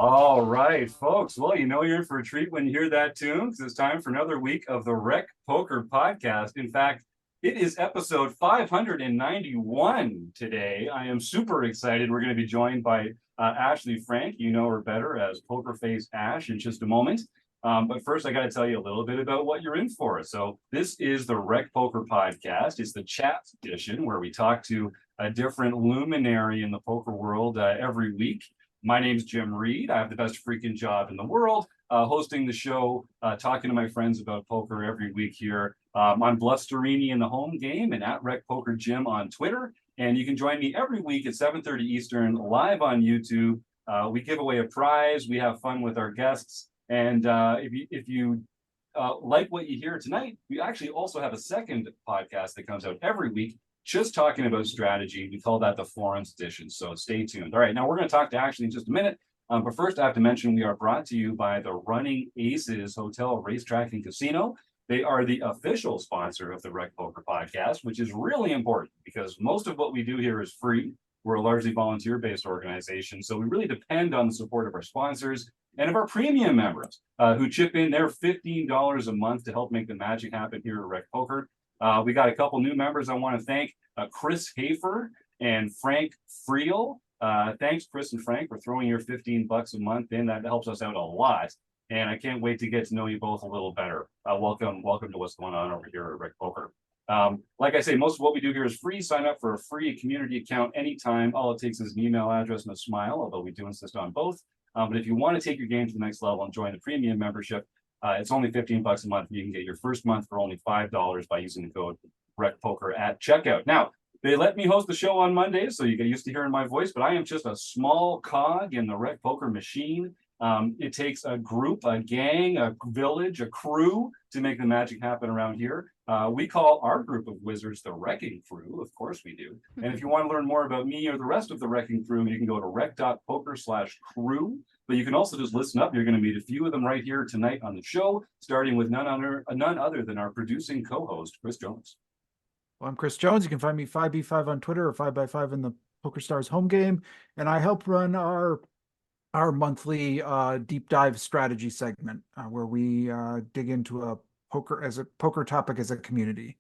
All right, folks. Well, you know you're in for a treat when you hear that tune because it's time for another week of the Rec Poker Podcast. In fact, it is episode 591 today. I am super excited. We're going to be joined by Ashley Frank. You know her better as Pokerface Ash in just a moment. But first, I got to tell you a little bit about what you're in for. So this is the Rec Poker Podcast. It's the chat edition where we talk to a different luminary in the poker world every week. My name's Jim Reid. I have the best freaking job in the world, hosting the show, talking to my friends about poker every week here. I'm Blusterini in the home game and at RecPoker Jim on Twitter. And you can join me every week at 7:30 Eastern live on YouTube. We give away a prize. We have fun with our guests. And if you like what you hear tonight, we actually also have a second podcast that comes out every week just talking about strategy. We call that the Florence edition, so stay tuned. All right, now we're going to talk to Ashley in just a minute, but first I have to mention we are brought to you by the Running Aces Hotel, Racetrack, and Casino. They are the official sponsor of the Rec Poker Podcast, which is really important because most of what we do here is free. We're a largely volunteer-based organization, so we really depend on the support of our sponsors and of our premium members who chip in their $15 a month to help make the magic happen here at Rec Poker. We got a couple new members I want to thank, Chris Hafer and Frank Friel. Thanks, Chris and Frank, for throwing your $15 a month in. That helps us out a lot. And I can't wait to get to know you both a little better. Welcome to what's going on over here at Rec Poker. Like I say, most of what we do here is free. Sign up for a free community account anytime. All it takes is an email address and a smile, although we do insist on both. But if you want to take your game to the next level and join the premium membership, it's only $15 a month. You can get your first month for only $5 by using the code RecPoker at checkout. Now, they let me host the show on Mondays, so you get used to hearing my voice, but I am just a small cog in the Rec Poker machine. It takes a group, a gang, a village, a crew to make the magic happen around here. We call our group of wizards the Wrecking Crew. Of course we do. And if you want to learn more about me or the rest of the Wrecking Crew, you can go to rec.poker/crew. But you can also just listen up. You're going to meet a few of them right here tonight on the show, starting with none other than our producing co-host, Chris Jones. Well, I'm Chris Jones. You can find me 5B5 on Twitter or 5x5 in the PokerStars home game. And I help run our monthly deep dive strategy segment where we dig into a poker topic as a community.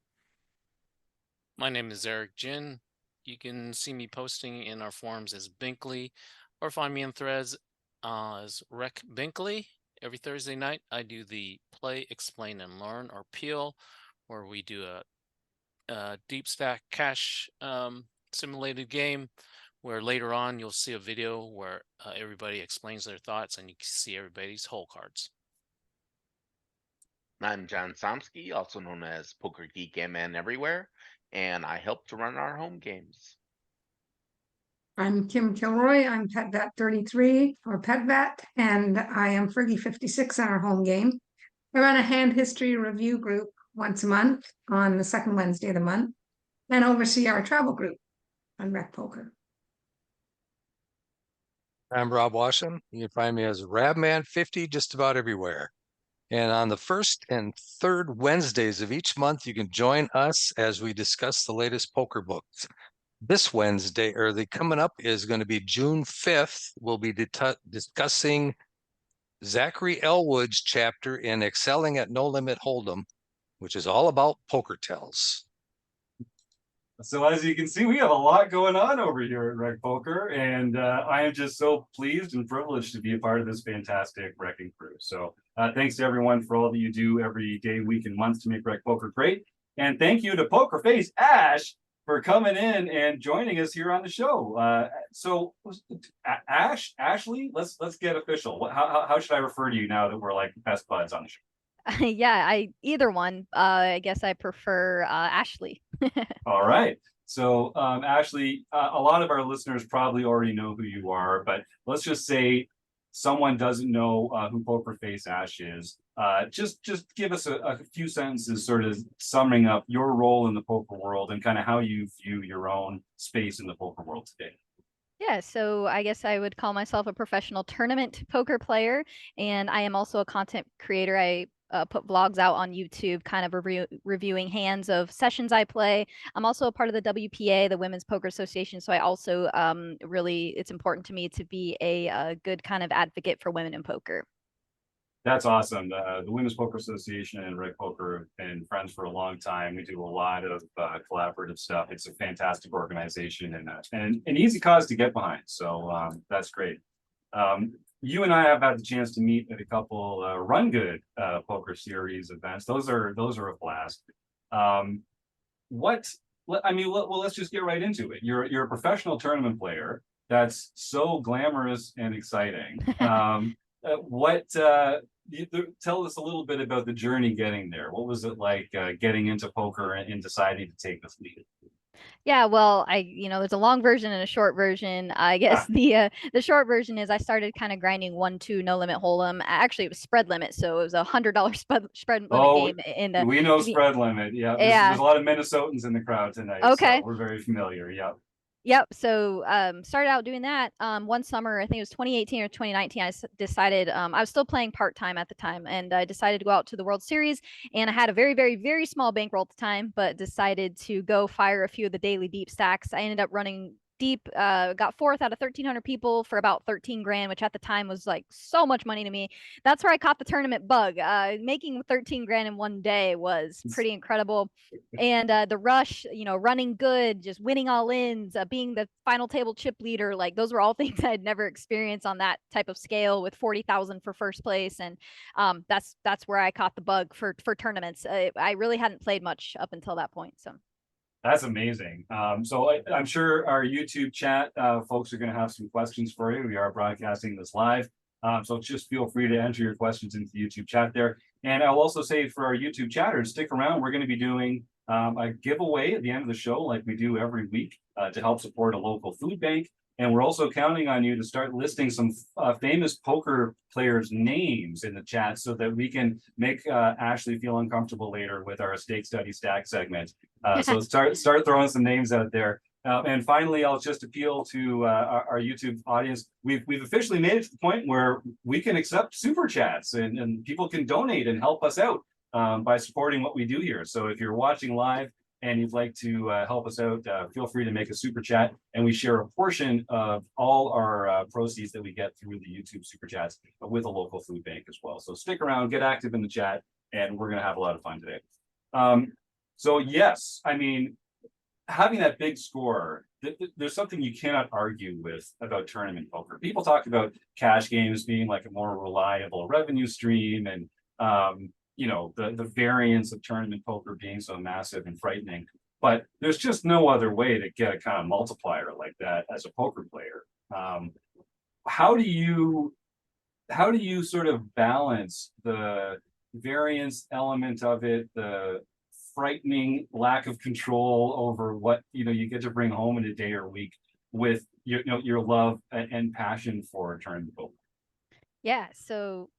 My name is Eric Jin. You can see me posting in our forums as Binkley or find me in threads as Rec Binkley. Every Thursday night, I do the Play, Explain, and Learn, or PEEL, where we do a deep stack cash simulated game, where later on you'll see a video where everybody explains their thoughts and you can see everybody's hole cards. I'm John Somsky, also known as Poker Geek and Man Everywhere, and I help to run our home games. I'm Kim Kilroy. I'm PetVat33 or PetVat, and I am Fergie56 on our home game. I run a hand history review group once a month on the second Wednesday of the month and oversee our travel group on Rec Poker. I'm Rob Washam. You can find me as Rabman50 just about everywhere. And on the first and third Wednesdays of each month, you can join us as we discuss the latest poker books. This Wednesday, or the coming up, is going to be June 5th. We'll be discussing Zachary Elwood's chapter in Excelling at No Limit Hold'em, which is all about poker tells. So as you can see, we have a lot going on over here at Rec Poker, and I am just so pleased and privileged to be a part of this fantastic Wrecking Crew. So thanks to everyone for all that you do every day, week, and month to make Rec Poker great. And thank you to Pokerface Ash for coming in and joining us here on the show. So Ashley, let's get official. How should I refer to you now that we're like best buds on the show? Yeah, either one. I guess I prefer Ashley. All right. So Ashley, a lot of our listeners probably already know who you are, but let's just say someone doesn't know who Pokerface Ash is. Just give us a few sentences sort of summing up your role in the poker world and kind of how you view your own space in the poker world today. Yeah, so I guess I would call myself a professional tournament poker player, and I am also a content creator. I put vlogs out on YouTube, kind of reviewing hands of sessions I play. I'm also a part of the WPA, the Women's Poker Association. So I also really, it's important to me to be a good kind of advocate for women in poker. That's awesome. The Women's Poker Association and RecPoker have been friends for a long time. We do a lot of collaborative stuff. It's a fantastic organization and an easy cause to get behind. So that's great. You and I have had the chance to meet at a couple Run Good Poker Series events. Those are a blast. Let's just get right into it. You're a professional tournament player. That's so glamorous and exciting. Tell us a little bit about the journey getting there. What was it like getting into poker and deciding to take this lead? Yeah, well, there's a long version and a short version. I guess the short version is I started kind of grinding 1-2 no limit hold'em. Actually, it was spread limit, so it was $100 spread limit game. We know spread limit. Yeah, there's a lot of Minnesotans in the crowd tonight. Okay, so we're very familiar. Yeah. Yep. So started out doing that one summer, I think it was 2018 or 2019. I decided I was still playing part-time at the time, and I decided to go out to the World Series, and I had a very, very, very small bankroll at the time, but decided to go fire a few of the daily deep stacks. I ended up running deep, got fourth out of 1,300 people for about 13 grand, which at the time was like so much money to me. That's where I caught the tournament bug. Making 13 grand in one day was pretty incredible. And the rush, running good, just winning all ins, being the final table chip leader, like those were all things I'd never experienced on that type of scale with 40,000 for first place. And that's where I caught the bug for tournaments. I really hadn't played much up until that point. So. That's amazing. So I'm sure our YouTube chat folks are going to have some questions for you. We are broadcasting this live. So just feel free to enter your questions into the YouTube chat there. And I'll also say for our YouTube chatters, stick around. We're going to be doing a giveaway at the end of the show like we do every week to help support a local food bank. And we're also counting on you to start listing some famous poker players' names in the chat so that we can make Ashley feel uncomfortable later with our stake study stack segment. So start throwing some names out there. And finally, I'll just appeal to our YouTube audience. We've officially made it to the point where we can accept super chats and people can donate and help us out by supporting what we do here. So if you're watching live and you'd like to help us out, feel free to make a super chat, and we share a portion of all our proceeds that we get through the YouTube super chats with a local food bank as well. So stick around, get active in the chat, and we're going to have a lot of fun today. So yes, I mean, having that big score, there's something you cannot argue with about tournament poker. People talk about cash games being like a more reliable revenue stream, and the variance of tournament poker being so massive and frightening, but there's just no other way to get a kind of multiplier like that as a poker player. How do you sort of balance the variance element of it, the frightening lack of control over what you get to bring home in a day or week, with your love and passion for tournament poker? Yeah, so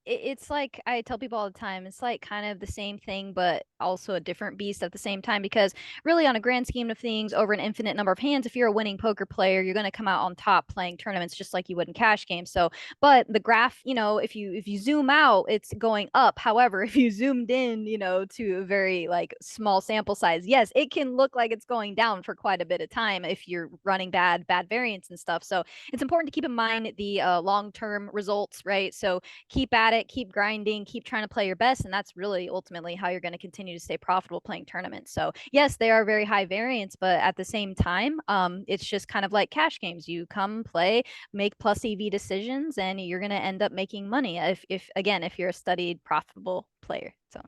it's like I tell people all the time, it's like kind of the same thing, but also a different beast at the same time, because really on a grand scheme of things, over an infinite number of hands, if you're a winning poker player, you're going to come out on top playing tournaments just like you would in cash games. So, but the graph, if you zoom out, it's going up. However, if you zoomed in, to a very like small sample size, yes, it can look like it's going down for quite a bit of time if you're running bad variance and stuff. So it's important to keep in mind the long-term results, right? So keep at it, keep grinding, keep trying to play your best, and that's really ultimately how you're going to continue to stay profitable playing tournaments. So yes, they are very high variance, but at the same time, it's just kind of like cash games. You come play, make plus EV decisions, and you're going to end up making money if you're a studied profitable player. So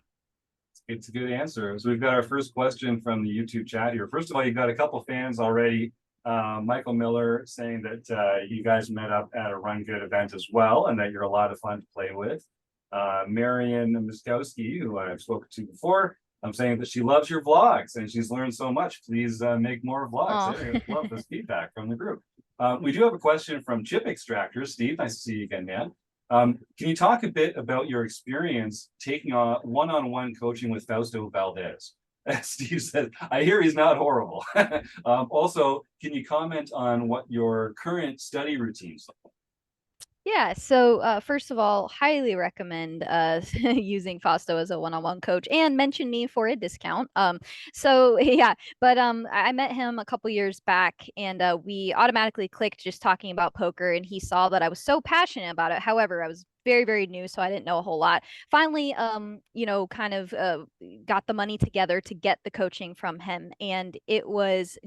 it's a good answer. So we've got our first question from the YouTube chat here. First of all, you've got a couple fans already. Michael Miller saying that you guys met up at a Run Good event as well, and that you're a lot of fun to play with. Marian Miskowski, who I've spoken to before, I'm saying that she loves your vlogs and she's learned so much. Please make more vlogs. I love this feedback from the group. We do have a question from Chip Extractor. Steve, nice to see you again, man. Can you talk a bit about your experience taking on one-on-one coaching with Fausto Valdez? Steve said, I hear he's not horrible. Also, can you comment on what your current study routines look like? Yeah, so first of all, highly recommend using Fausto as a one-on-one coach, and mention me for a discount. So yeah, but I met him a couple years back, and we automatically clicked just talking about poker, and he saw that I was so passionate about it. However, I was very, very new, so I didn't know a whole lot. Finally, kind of got the money together to get the coaching from him, and it was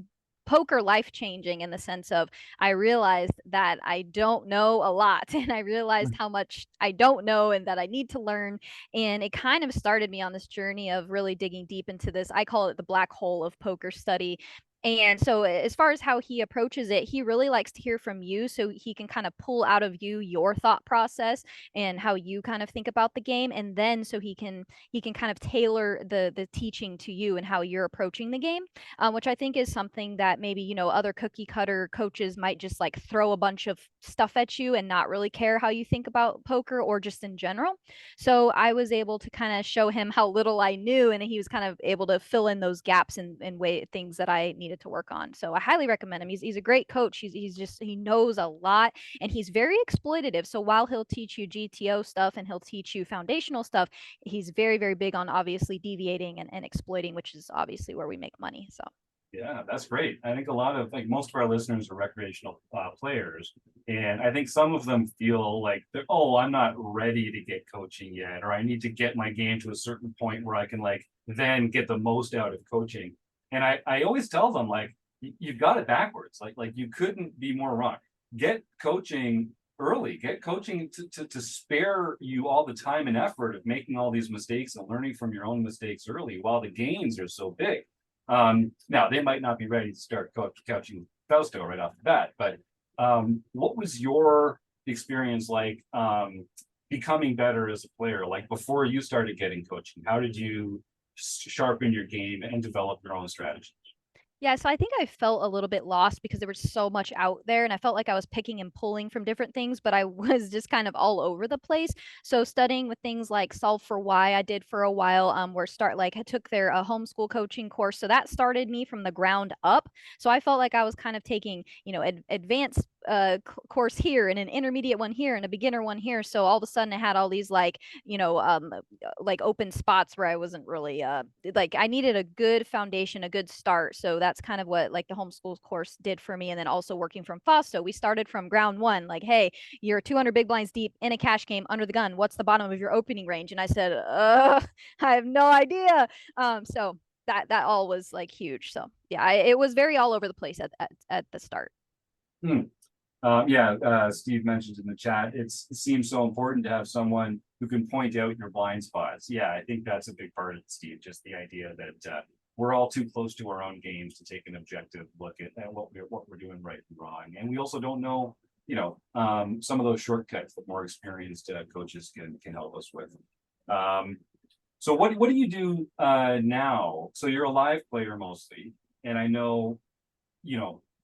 poker life changing in the sense of I realized that I don't know a lot and I realized how much I don't know and that I need to learn. And it kind of started me on this journey of really digging deep into this. I call it the black hole of poker study. And so, as far as how he approaches it, he really likes to hear from you so he can kind of pull out of you your thought process and how you kind of think about the game. And then so he can kind of tailor the teaching to you and how you're approaching the game, which I think is something that maybe, other cookie cutter coaches might just like throw a bunch of stuff at you and not really care how you think about poker or just in general. So I was able to kind of show him how little I knew, and he was kind of able to fill in those gaps and way things that I needed to work on. So I highly recommend him. He's a great coach. He knows a lot, and he's very exploitative. So while he'll teach you GTO stuff and he'll teach you foundational stuff, he's very, very big on obviously deviating and exploiting, which is obviously where we make money. So Yeah, that's great. I think a lot of most of our listeners are recreational players, and I think some of them feel like, oh, I'm not ready to get coaching yet, or I need to get my game to a certain point where I can then get the most out of coaching. And I always tell them you've got it backwards. Like you couldn't be more wrong. Get coaching early. Get coaching to spare you all the time and effort of making all these mistakes and learning from your own mistakes early while the gains are so big. Now they might not be ready to start coaching Fausto right off the bat, but what was your experience like becoming better as a player? Like before you started getting coaching, how did you sharpen your game and develop your own strategy? yeah, so I think I felt a little bit lost because there was so much out there and I felt like I was picking and pulling from different things, but I was just kind of all over the place. So studying with things like Solve for Why, I did for a while, where I took their homeschool coaching course. So that started me from the ground up. So I felt like I was kind of taking, advanced course here and an intermediate one here and a beginner one here. So all of a sudden I had all these open spots where I wasn't really I needed a good foundation, a good start. So that's kind of what the homeschool course did for me. And then also working from Fausto, we started from ground one, hey, you're 200 big blinds deep in a cash game under the gun. What's the bottom of your opening range? And I said, I have no idea. So that all was huge. So yeah, it was very all over the place at the start. Steve mentioned in the chat, it seems so important to have someone who can point out your blind spots. Yeah, I think that's a big part of it, Steve. Just the idea that we're all too close to our own games to take an objective look at what we're doing right and wrong, and we also don't know, some of those shortcuts that more experienced coaches can help us with. So what do you do now? So you're a live player mostly, and I know,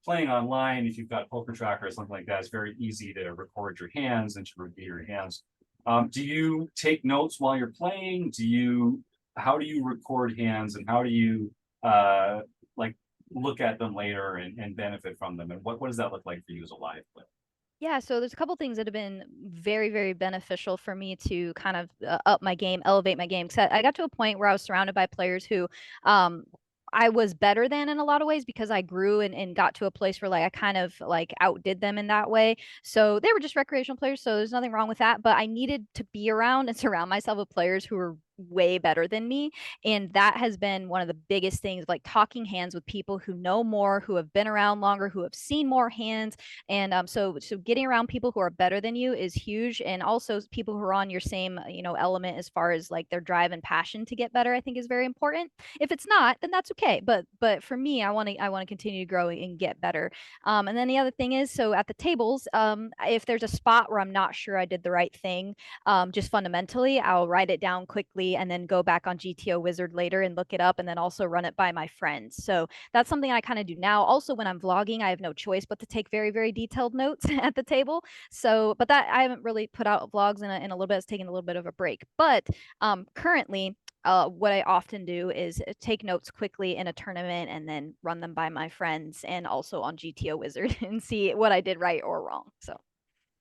playing online, if you've got Poker Tracker or something like that, it's very easy to record your hands and to review your hands. Do you take notes while you're playing? How do you record hands, and how do you look at them later and benefit from them? And what does that look like for you as a live player? Yeah, so there's a couple things that have been very, very beneficial for me to kind of up my game, elevate my game. Because I got to a point where I was surrounded by players who I was better than in a lot of ways because I grew and got to a place where I kind of outdid them in that way. So they were just recreational players, so there's nothing wrong with that. But I needed to be around and surround myself with players who were way better than me, and that has been one of the biggest things, talking hands with people who know more, who have been around longer, who have seen more hands. And so getting around people who are better than you is huge, and also people who are on your same element as far as their drive and passion to get better, I think is very important. If it's not, then that's okay, but for me, I want to continue to grow and get better. And then the other thing is, so at the tables, if there's a spot where I'm not sure I did the right thing, just fundamentally, I'll write it down quickly and then go back on GTO Wizard later and look it up, and then also run it by my friends. So that's something I kind of do now. Also, when I'm vlogging, I have no choice but to take very, very detailed notes at the table. So, but that I haven't really put out vlogs in a little bit. It's taken a little bit of a break. But currently, what I often do is take notes quickly in a tournament and then run them by my friends and also on GTO Wizard and see what I did right or wrong. So.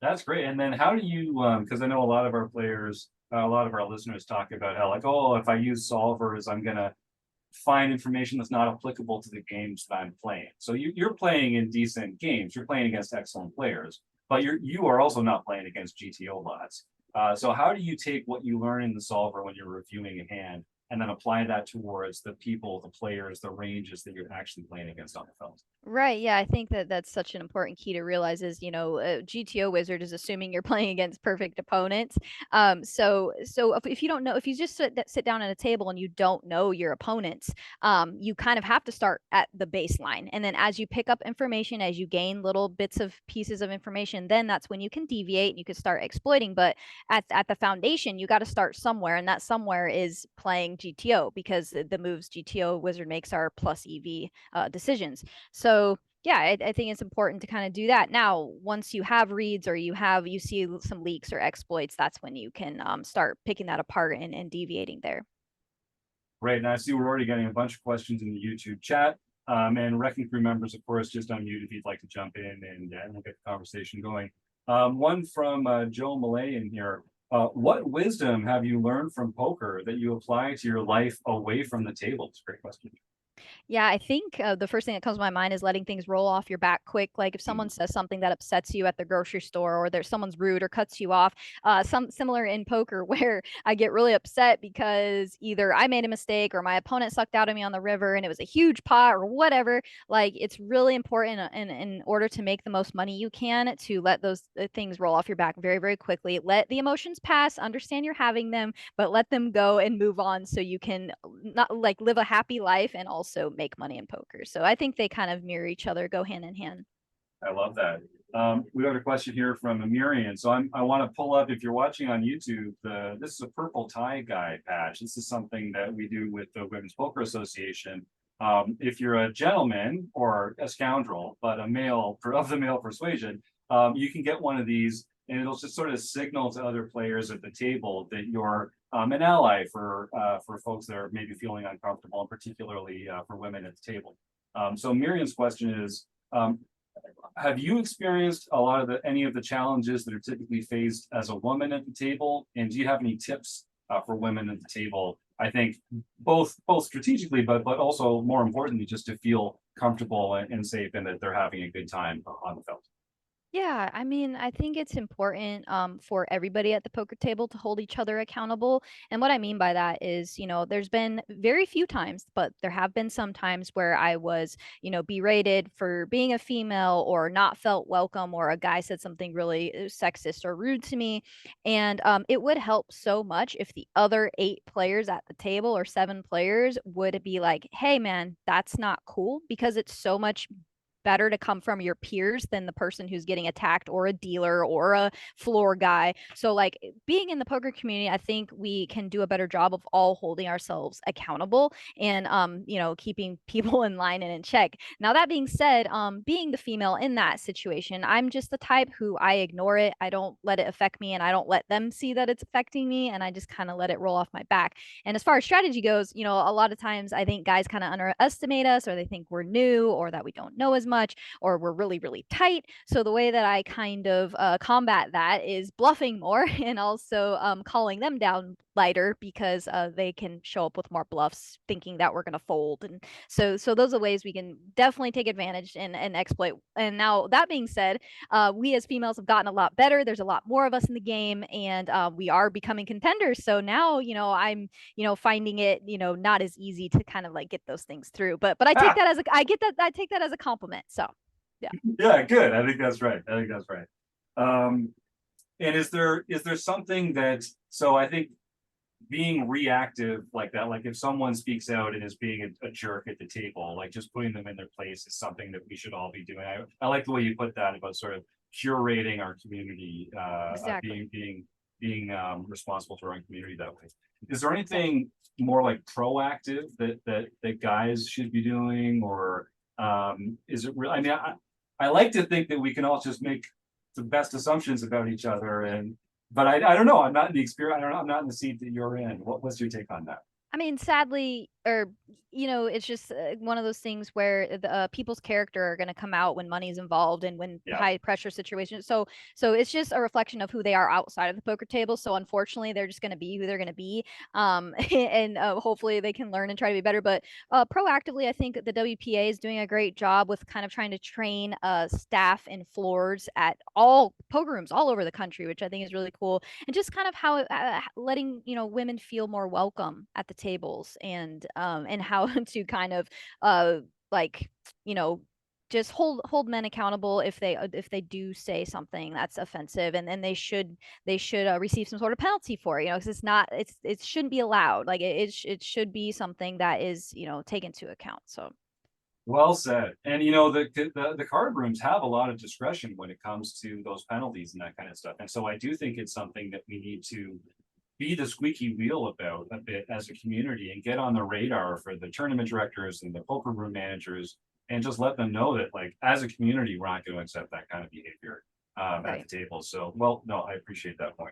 That's great. And then how do you, because I know a lot of our players, a lot of our listeners talk about how like, oh, if I use solvers, I'm going to find information that's not applicable to the games that I'm playing. So you're playing in decent games. You're playing against excellent players, but you are also not playing against GTO bots. So how do you take what you learn in the solver when you're reviewing a hand and then apply that towards the people, the players, the ranges that you're actually playing against on the field? Right. Yeah, I think that that's such an important key to realize is, GTO Wizard is assuming you're playing against perfect opponents. So if you don't know, if you just sit down at a table and you don't know your opponents, you kind of have to start at the baseline. And then as you pick up information, as you gain little bits of pieces of information, then that's when you can deviate and you can start exploiting. But at the foundation, you got to start somewhere, and that somewhere is playing GTO, because the moves GTO Wizard makes are plus EV decisions. So yeah, I think it's important to kind of do that. Now, once you have reads or you see some leaks or exploits, that's when you can start picking that apart and deviating there. Right. And I see we're already getting a bunch of questions in the YouTube chat. And RECing Crew members, of course, just unmute if you'd like to jump in and we'll get the conversation going. One from Joe Millay in here. What wisdom have you learned from poker that you apply to your life away from the table? It's a great question. Yeah, I think the first thing that comes to my mind is letting things roll off your back quick. Like if someone says something that upsets you at the grocery store, or there's someone's rude or cuts you off, some similar in poker where I get really upset because either I made a mistake or my opponent sucked out of me on the river and it was a huge pot or whatever. Like it's really important in order to make the most money you can to let those things roll off your back very, very quickly. Let the emotions pass, understand you're having them, but let them go and move on so you can not like live a happy life and also make money in poker. So I think they kind of mirror each other, go hand in hand. I love that. We got a question here from Amirian. So I want to pull up, if you're watching on YouTube, this is a purple tie guy patch. This is something that we do with the Women's Poker Association. If you're a gentleman or a scoundrel, but a male of the male persuasion, you can get one of these, and it'll just sort of signal to other players at the table that you're an ally for folks that are maybe feeling uncomfortable, and particularly for women at the table. So Miriam's question is, have you experienced a lot of any of the challenges that are typically faced as a woman at the table? And do you have any tips for women at the table? I think both strategically, but also more importantly, just to feel comfortable and safe and that they're having a good time on the field. Yeah, I mean, I think it's important for everybody at the poker table to hold each other accountable. And what I mean by that is, there's been very few times, but there have been some times where I was, berated for being a female or not felt welcome, or a guy said something really sexist or rude to me. And it would help so much if the other 8 players at the table, or 7 players, would be like, hey, man, that's not cool, because it's so much better to come from your peers than the person who's getting attacked, or a dealer or a floor guy. So like being in the poker community, I think we can do a better job of all holding ourselves accountable and keeping people in line and in check. Now that being said, being the female in that situation, I'm just the type who I ignore it. I don't let it affect me, and I don't let them see that it's affecting me, and I just kind of let it roll off my back. And as far as strategy goes, a lot of times I think guys kind of underestimate us, or they think we're new, or that we don't know as much, or we're really, really tight. So the way that I kind of combat that is bluffing more, and also calling them down lighter, because they can show up with more bluffs thinking that we're going to fold. And so those are ways we can definitely take advantage and exploit. And now that being said, we as females have gotten a lot better. There's a lot more of us in the game, and we are becoming contenders. So now, I'm, finding it, not as easy to kind of like get those things through. But I take that as I take that as a compliment. So yeah. Yeah, good. I think that's right. And is there something that, so I think being reactive like that, like if someone speaks out and is being a jerk at the table, like just putting them in their place is something that we should all be doing. I like the way you put that about sort of curating our community, Exactly. being responsible for our own community that way. Is there anything more like proactive that guys should be doing, or is it real? I mean, I like to think that we can all just make the best assumptions about each other, but I don't know. I'm not in the experience. I don't know. I'm not in the seat that you're in. What's your take on that? I mean, sadly, or it's just one of those things where the people's character are going to come out when money's involved and when high pressure situations. So it's just a reflection of who they are outside of the poker table. So unfortunately, they're just going to be who they're going to be. And hopefully they can learn and try to be better. But proactively, I think the WPA is doing a great job with kind of trying to train staff and floors at all poker rooms all over the country, which I think is really cool. And just kind of how letting women feel more welcome at the tables, and how to kind of like just hold men accountable if they do say something that's offensive, and then they should receive some sort of penalty for it, because it shouldn't be allowed. Like it should be something that is taken into account. So well said. And the card rooms have a lot of discretion when it comes to those penalties and that kind of stuff. And so I do think it's something that we need to be the squeaky wheel about a bit as a community, and get on the radar for the tournament directors and the poker room managers, and just let them know that, like, as a community, we're not going to accept that kind of behavior at the table. So, well, no, I appreciate that point.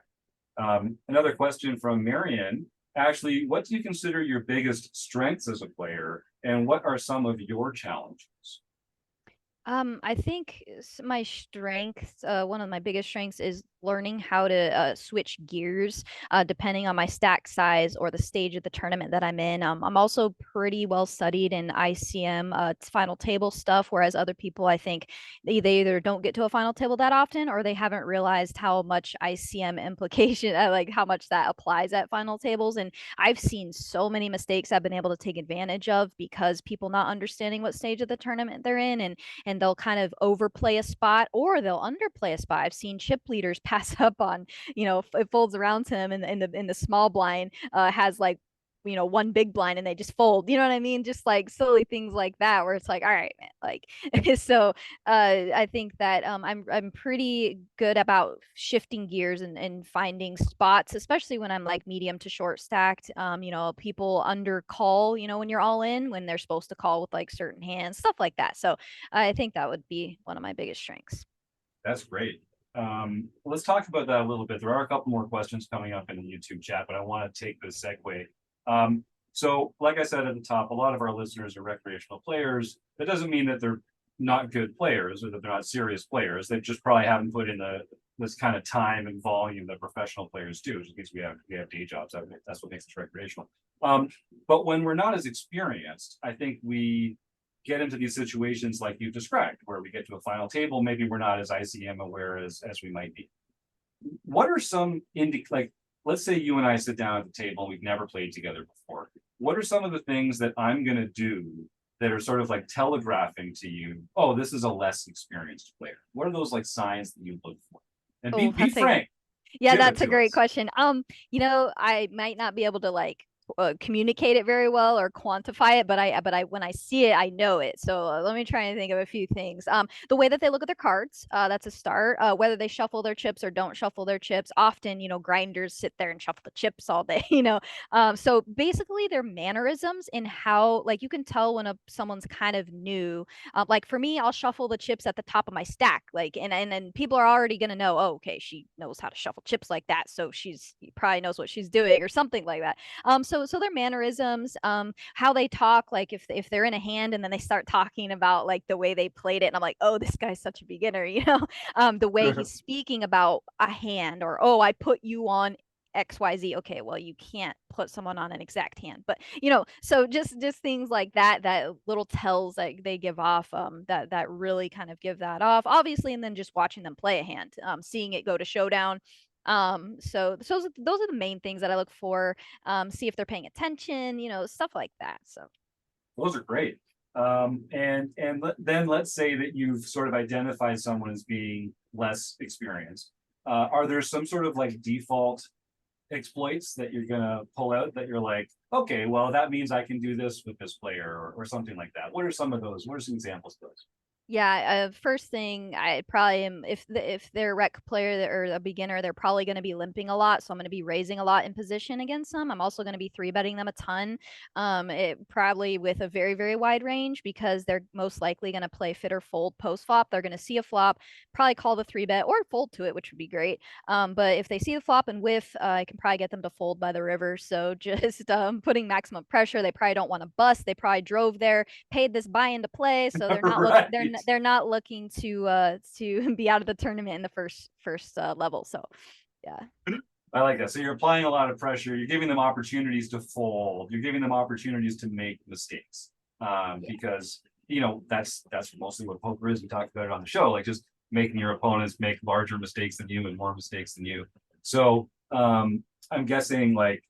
Another question from Marion. Ashley, what do you consider your biggest strengths as a player, and what are some of your challenges? I think my strengths, one of my biggest strengths is learning how to switch gears depending on my stack size or the stage of the tournament that I'm in. I'm also pretty well studied in ICM final table stuff, whereas other people, I think they either don't get to a final table that often, or they haven't realized how much ICM implication, like how much that applies at final tables. And I've seen so many mistakes I've been able to take advantage of because people not understanding what stage of the tournament they're in, and they'll kind of overplay a spot or they'll underplay a spot. I've seen chip leaders pass up on, it folds around to him, and in the small blind has like one big blind, and they just fold. You know what I mean? Just like silly things like that, where it's like, all right, man, like so I think that I'm pretty good about shifting gears and finding spots, especially when I'm like medium to short stacked. People under call, when you're all in, when they're supposed to call with like certain hands, stuff like that. So I think that would be one of my biggest strengths. That's great. Let's talk about that a little bit. There are a couple more questions coming up in the YouTube chat, but I want to take this segue. So like I said at the top, a lot of our listeners are recreational players. That doesn't mean that they're not good players or that they're not serious players. They just probably haven't put in this kind of time and volume that professional players do, just because we have day jobs. That's what makes us recreational. But when we're not as experienced, I think we get into these situations like you described, where we get to a final table, maybe we're not as ICM aware as we might be. What are some let's say you and I sit down at the table and we've never played together before. What are some of the things that I'm going to do that are sort of like telegraphing to you, oh, this is a less experienced player? What are those like signs that you look for? And be frank. Yeah, that's a great question. I might not be able to like communicate it very well or quantify it, but I when I see it, I know it. So let me try and think of a few things. The way that they look at their cards, that's a start. Whether they shuffle their chips or don't shuffle their chips. Often, grinders sit there and shuffle the chips all day. So basically their mannerisms in how, like, you can tell when someone's kind of new. Like for me, I'll shuffle the chips at the top of my stack, like, and people are already gonna know, oh, okay, she knows how to shuffle chips like that, so she's probably knows what she's doing or something like that. So their mannerisms, how they talk, like if they're in a hand and then they start talking about like the way they played it, and I'm like, oh, this guy's such a beginner, the way he's speaking about a hand, or, oh, I put you on XYZ. Okay, well, you can't put someone on an exact hand, but so just things like that little tells that they give off, that really kind of give that off, obviously. And then just watching them play a hand, seeing it go to showdown. So those are the main things that I look for. See if they're paying attention, stuff like that. So those are great. Then let's say that you've sort of identified someone as being less experienced. Are there some sort of like default exploits that you're gonna pull out that you're like, okay, well, that means I can do this with this player, or something like that? What are some of those? What are some examples of those? Yeah, first thing I probably am if they're a rec player or a beginner, they're probably going to be limping a lot, so I'm going to be raising a lot in position against them. I'm also going to be 3-betting them a ton, it probably with a very, very wide range because they're most likely going to play fit or fold post flop. They're going to see a flop, probably call the 3-bet or fold to it, which would be great. But if they see the flop and whiff, I can probably get them to fold by the river. So just putting maximum pressure. They probably don't want to bust. They probably drove there, paid this buy into play, so they're not Right. they're not looking to be out of the tournament in the first level. So yeah. I like that. So you're applying a lot of pressure. You're giving them opportunities to fold. You're giving them opportunities to make mistakes. Because that's mostly what poker is. We talked about it on the show, like just making your opponents make larger mistakes than you and more mistakes than you. So I'm guessing like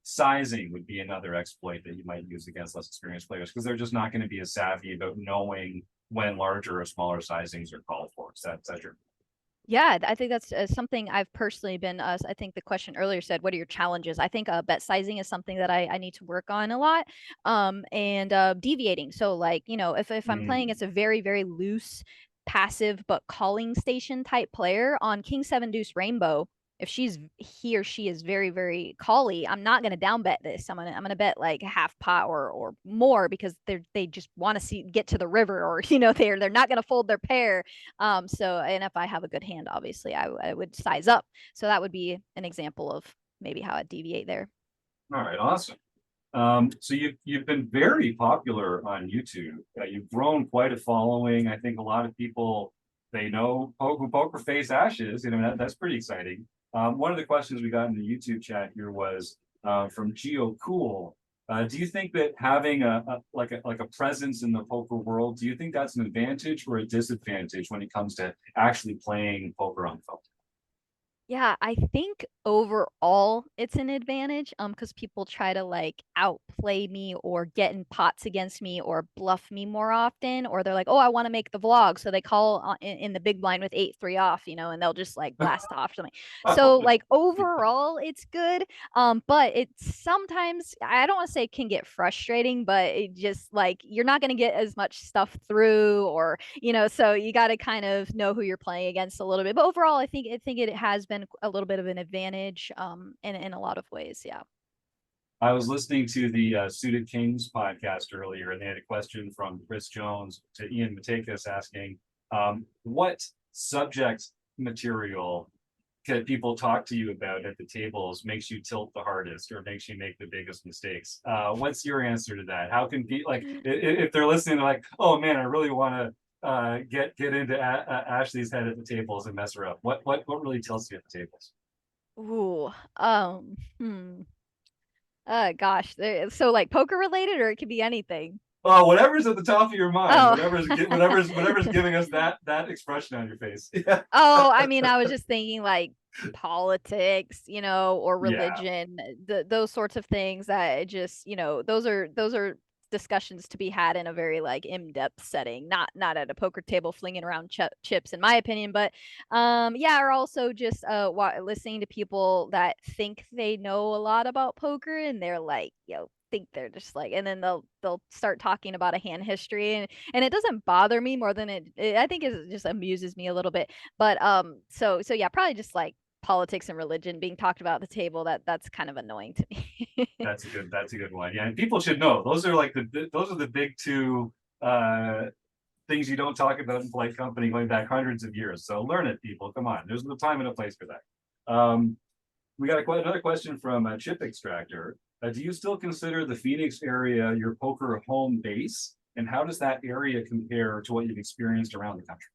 sizing would be another exploit that you might use against less experienced players because they're just not going to be as savvy about knowing when larger or smaller sizings are called for. Is that true? Yeah, I think that's something I've personally been. I think the question earlier said, "What are your challenges?" I think bet sizing is something that I need to work on a lot, and deviating. So, like if I'm playing, it's a very, very loose, passive but calling station type player on King 7 Deuce Rainbow. If he or she is very, very cally, I'm not gonna down bet this. I'm gonna bet like half pot or more because they just want to get to the river, or they're not gonna fold their pair. So, and if I have a good hand, obviously I would size up. So that would be an example of maybe how I'd deviate there. All right, awesome. So you've been very popular on YouTube. You've grown quite a following. I think a lot of people, they know who Pokerface Ash is. That's pretty exciting. One of the questions we got in the YouTube chat here was from Geo Cool. Do you think that having a presence in the poker world, do you think that's an advantage or a disadvantage when it comes to actually playing poker on the phone? Yeah, I think overall it's an advantage because people try to like outplay me or get in pots against me or bluff me more often, or they're like, oh, I want to make the vlog, so they call in the big blind with 8-3 off, and they'll just like blast off something. So like overall it's good, but it's sometimes, I don't want to say it can get frustrating, but it just like you're not going to get as much stuff through, or so you got to kind of know who you're playing against a little bit. But overall, I think it has been a little bit of an advantage in a lot of ways. Yeah. I was listening to the Suited Kings podcast earlier, and they had a question from Chris Jones to Ian Matekas asking, what subject material can people talk to you about at the tables makes you tilt the hardest or makes you make the biggest mistakes? What's your answer to that? How can people, like, if they're listening, they're like, oh man, I really want to get into Ashley's head at the tables and mess her up. What really tilts you at the tables? Ooh. Gosh. So like poker related, or it could be anything. Oh, whatever's at the top of your mind. Oh. whatever's giving us that expression on your face. Yeah. Oh, I mean, I was just thinking like politics, or religion, those sorts of things that just, those are discussions to be had in a very like in-depth setting, not at a poker table flinging around chips, in my opinion. But or also just listening to people that think they know a lot about poker, and they're like, think they're just like, and then they'll start talking about a hand history, and it doesn't bother me more than I think it just amuses me a little bit. But so yeah, probably just like politics and religion being talked about at the table, that's kind of annoying to me. That's a good one. Yeah, and people should know those are like those are the big two things you don't talk about in polite company going back hundreds of years. So learn it, people. Come on, there's no time and a place for that. We got another question from Chip Extractor. Do you still consider the Phoenix area your poker home base? And how does that area compare to what you've experienced around the country?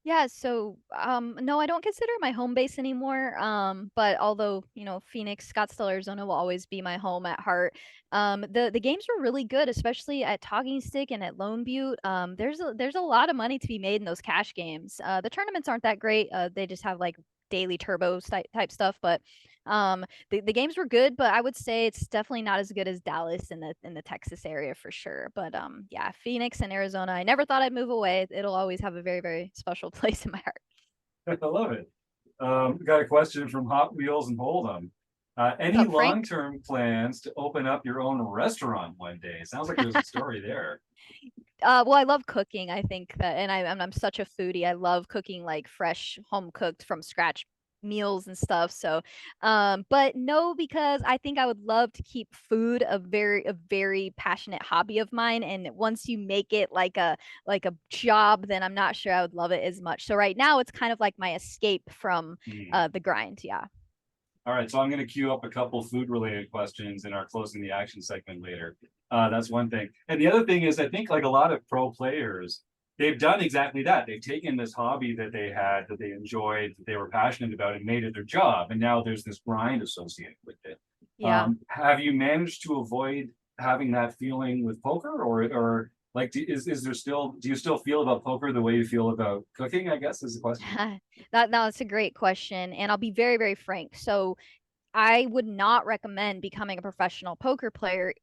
Yeah, so no, I don't consider it my home base anymore. But although, Phoenix, Scottsdale, Arizona will always be my home at heart. The games were really good, especially at Talking Stick and at Lone Butte. There's a lot of money to be made in those cash games. The tournaments aren't that great. They just have like daily turbo type stuff, but the games were good, but I would say it's definitely not as good as Dallas in the Texas area for sure. But yeah, Phoenix and Arizona, I never thought I'd move away. It'll always have a very, very special place in my heart. I love it. We got a question from Hot Wheels and Hold'em. Any up, Frank? long-term plans to open up your own restaurant one day? Sounds like there's a story there. Well, I love cooking. I think that, and I'm such a foodie. I love cooking like fresh, home cooked from scratch meals and stuff. So, but no, because I think I would love to keep food a very passionate hobby of mine. And once you make it like a job, then I'm not sure I would love it as much. So right now, it's kind of like my escape from the grind. Yeah. All right, so I'm going to queue up a couple food-related questions in our closing the action segment later. That's one thing. And the other thing is, I think like a lot of pro players, they've done exactly that. They've taken this hobby that they had, that they enjoyed, that they were passionate about, and made it their job. And now there's this grind associated with it. Yeah. Have you managed to avoid having that feeling with poker, or like, do you still feel about poker the way you feel about cooking, I guess is the question. That's a great question. And I'll be very frank. So I would not recommend becoming a professional poker player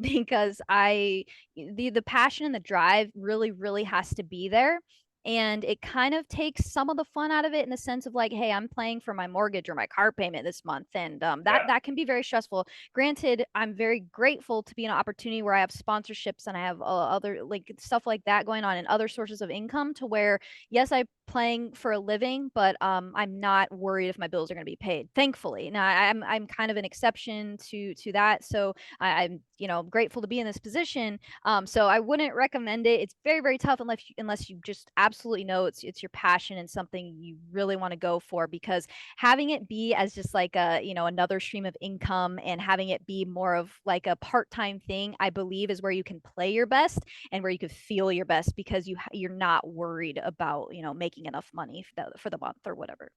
because the passion and the drive really has to be there. And it kind of takes some of the fun out of it in the sense of like, hey, I'm playing for my mortgage or my car payment this month. And that can be very stressful. Granted, I'm very grateful to be in an opportunity where I have sponsorships and I have other like stuff like that going on and other sources of income to where, yes, I'm playing for a living, but I'm not worried if my bills are going to be paid. Thankfully, now I'm kind of an exception to that. So I'm grateful to be in this position. So I wouldn't recommend it. It's very tough unless you just absolutely know it's your passion and something you really want to go for, because having it be as just like a another stream of income and having it be more of like a part-time thing, I believe is where you can play your best and where you can feel your best, because you're not worried about making enough money for the month or whatever.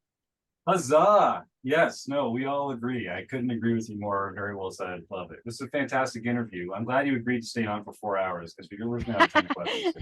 Huzzah! Yes, no, we all agree. I couldn't agree with you more. Very well said. Love it. This is a fantastic interview. I'm glad you agreed to stay on for 4 hours because we were going to have a ton of questions.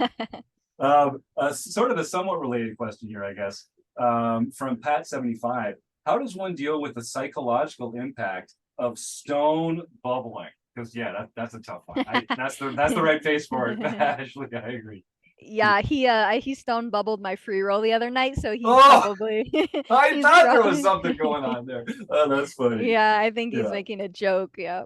Sort of a somewhat related question here, I guess, from Pat75. How does one deal with the psychological impact of stone bubbling? Because that's a tough one. That's the right face for it. Ashley, I agree. Yeah, he stone bubbled my free roll the other night, so he's Oh! probably I thought there was something going on there. Oh, that's funny. Yeah, I think he's making a joke. Yeah.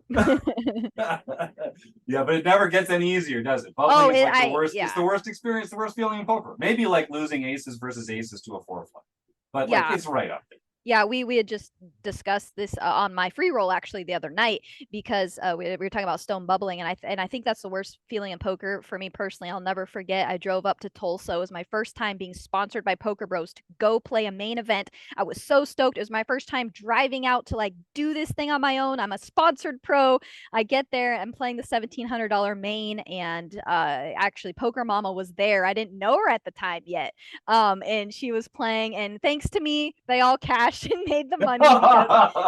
Yeah, but it never gets any easier, does it? Bubbling is like the worst. It's the worst experience, the worst feeling in poker. Maybe like losing aces versus aces to a 4-flop, but like it's right up there. Yeah, we had just discussed this on my free roll actually the other night, because we were talking about stone bubbling, and I think that's the worst feeling in poker for me personally. I'll never forget. I drove up to Tulsa. It was my first time being sponsored by Poker Bros to go play a main event. I was so stoked. It was my first time driving out to like do this thing on my own. I'm a sponsored pro. I get there. I'm playing the $1,700 main, and actually Poker Mama was there. I didn't know her at the time yet, and she was playing. And thanks to me, they all cashed and made the money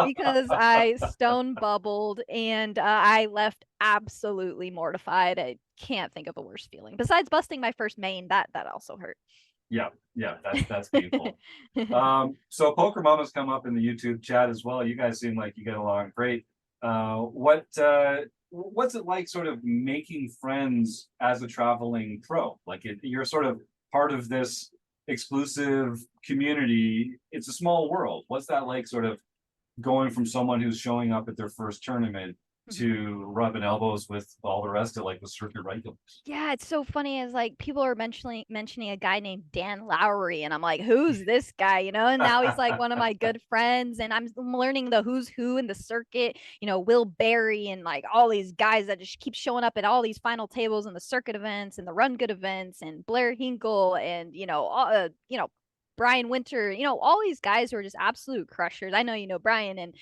because I stone bubbled, and I left absolutely mortified. I can't think of a worse feeling besides busting my first main. That also hurt. Yeah, that's painful. So Poker Mama's come up in the YouTube chat as well. You guys seem like you get along great. What's it like sort of making friends as a traveling pro? Like you're sort of part of this exclusive community. It's a small world. What's that like, sort of going from someone who's showing up at their first tournament to rubbing elbows with all the rest of like the circuit regulars? Yeah, it's so funny. Is like people are mentioning a guy named Dan Lowery, and I'm like, who's this guy? And now he's like one of my good friends, and I'm learning the who's who in the circuit. Will Berry and like all these guys that just keep showing up at all these final tables and the circuit events and the run good events, and Blair Hinkle, and Brian Winter, all these guys who are just absolute crushers. I know Brian. And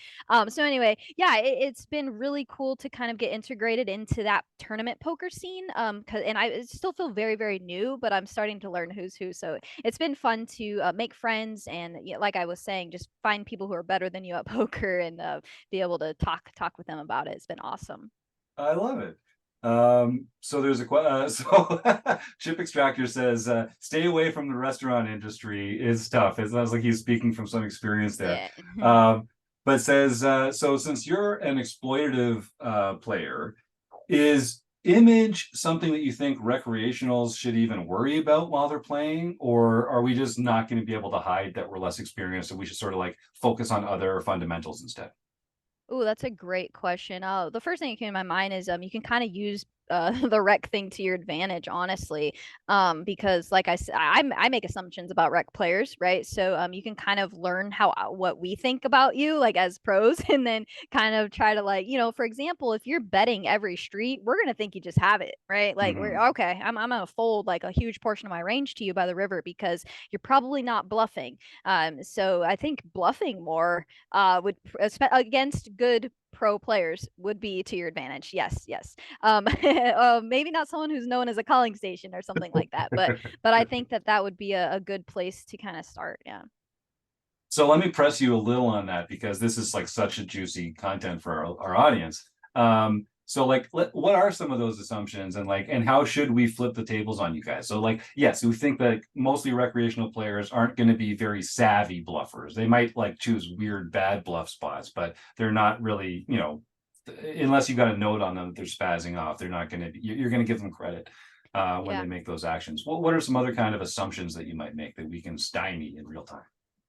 so anyway, yeah, it's been really cool to kind of get integrated into that tournament poker scene. And I still feel very new, but I'm starting to learn who's who. So it's been fun to make friends, and like I was saying, just find people who are better than you at poker and be able to talk with them about it. It's been awesome. I love it. So there's Chip Extractor says, stay away from the restaurant industry is tough. It sounds like he's speaking from some experience there. Yeah. But says, so since you're an exploitative player, is image something that you think recreationals should even worry about while they're playing? Or are we just not going to be able to hide that we're less experienced, and we should sort of like focus on other fundamentals instead? Oh, that's a great question. The first thing that came to my mind is you can kind of use the rec thing to your advantage, honestly. Because like I make assumptions about rec players, right? So you can kind of learn how what we think about you, like as pros, and then kind of try to, like, for example, if you're betting every street, we're gonna think you just have it, right? Like we're okay. I'm gonna fold like a huge portion of my range to you by the river because you're probably not bluffing. So I think bluffing more would against good pro players would be to your advantage. Yes, yes. Maybe not someone who's known as a calling station or something like that, but I think that would be a good place to kind of start. Yeah. So let me press you a little on that because this is like such a juicy content for our audience. So like, what are some of those assumptions, and how should we flip the tables on you guys? So like, yes, we think that mostly recreational players aren't going to be very savvy bluffers. They might like choose weird bad bluff spots, but they're not really, unless you got a note on them that they're spazzing off, they're not going to. You're going to give them credit when they make those actions. What are some other kind of assumptions that you might make that we can stymie in real time?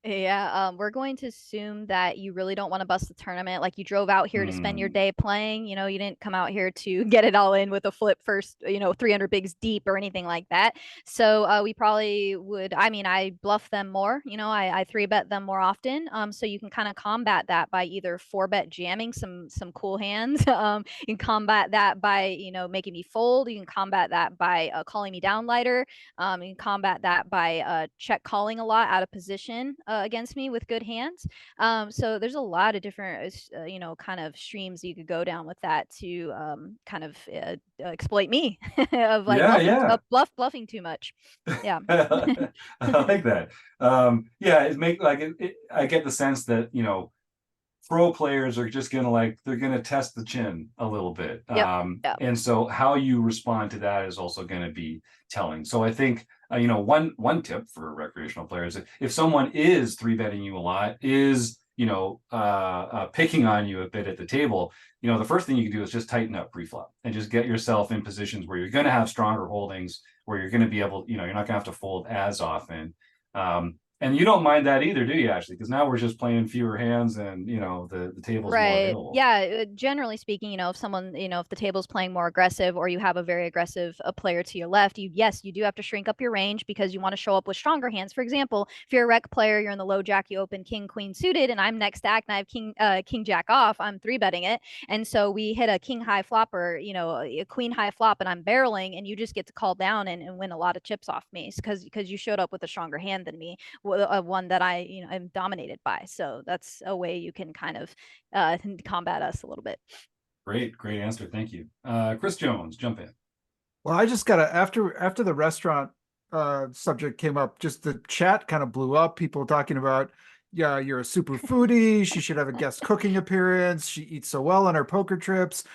Yeah, we're going to assume that you really don't want to bust the tournament. Like you drove out here to spend your day playing. You didn't come out here to get it all in with a flip first, 300 bigs deep or anything like that. So we probably would. I mean, I bluff them more. I three bet them more often. So you can kind of combat that by either four bet jamming some cool hands. You can combat that by making me fold. You can combat that by calling me down lighter. You can combat that by check calling a lot out of position against me with good hands. So there's a lot of different, kind of streams you could go down with that to kind of exploit me of like bluffing too much. Yeah. I like that. Yeah, I get the sense that, pro players are just they're gonna test the chin a little bit. Yep. And so how you respond to that is also going to be telling. So I think one tip for recreational players, if someone is three betting you a lot, is picking on you a bit at the table, the first thing you can do is just tighten up pre-flop and just get yourself in positions where you're going to have stronger holdings, where you're going to be able, you're not going to have to fold as often. And you don't mind that either, do you, Ashley? Because now we're just playing fewer hands and, the table's more available. Yeah. Generally speaking, if someone, if the table's playing more aggressive or you have a very aggressive player to your left, you do have to shrink up your range because you want to show up with stronger hands. For example, if you're a rec player, you're in the low jack, you open king, queen suited, and I'm next stack and I have king jack off, I'm three betting it. And so we hit a king high flop or, a queen high flop and I'm barreling and you just get to call down and win a lot of chips off me because you showed up with a stronger hand than me. One that I am dominated by. So that's a way you can kind of combat us a little bit. Great answer, thank you. Chris Jones, jump in. Well, I just gotta after the restaurant subject came up, just the chat kind of blew up. People talking about, yeah, you're a super foodie. She should have a guest cooking appearance. She eats so well on her poker trips.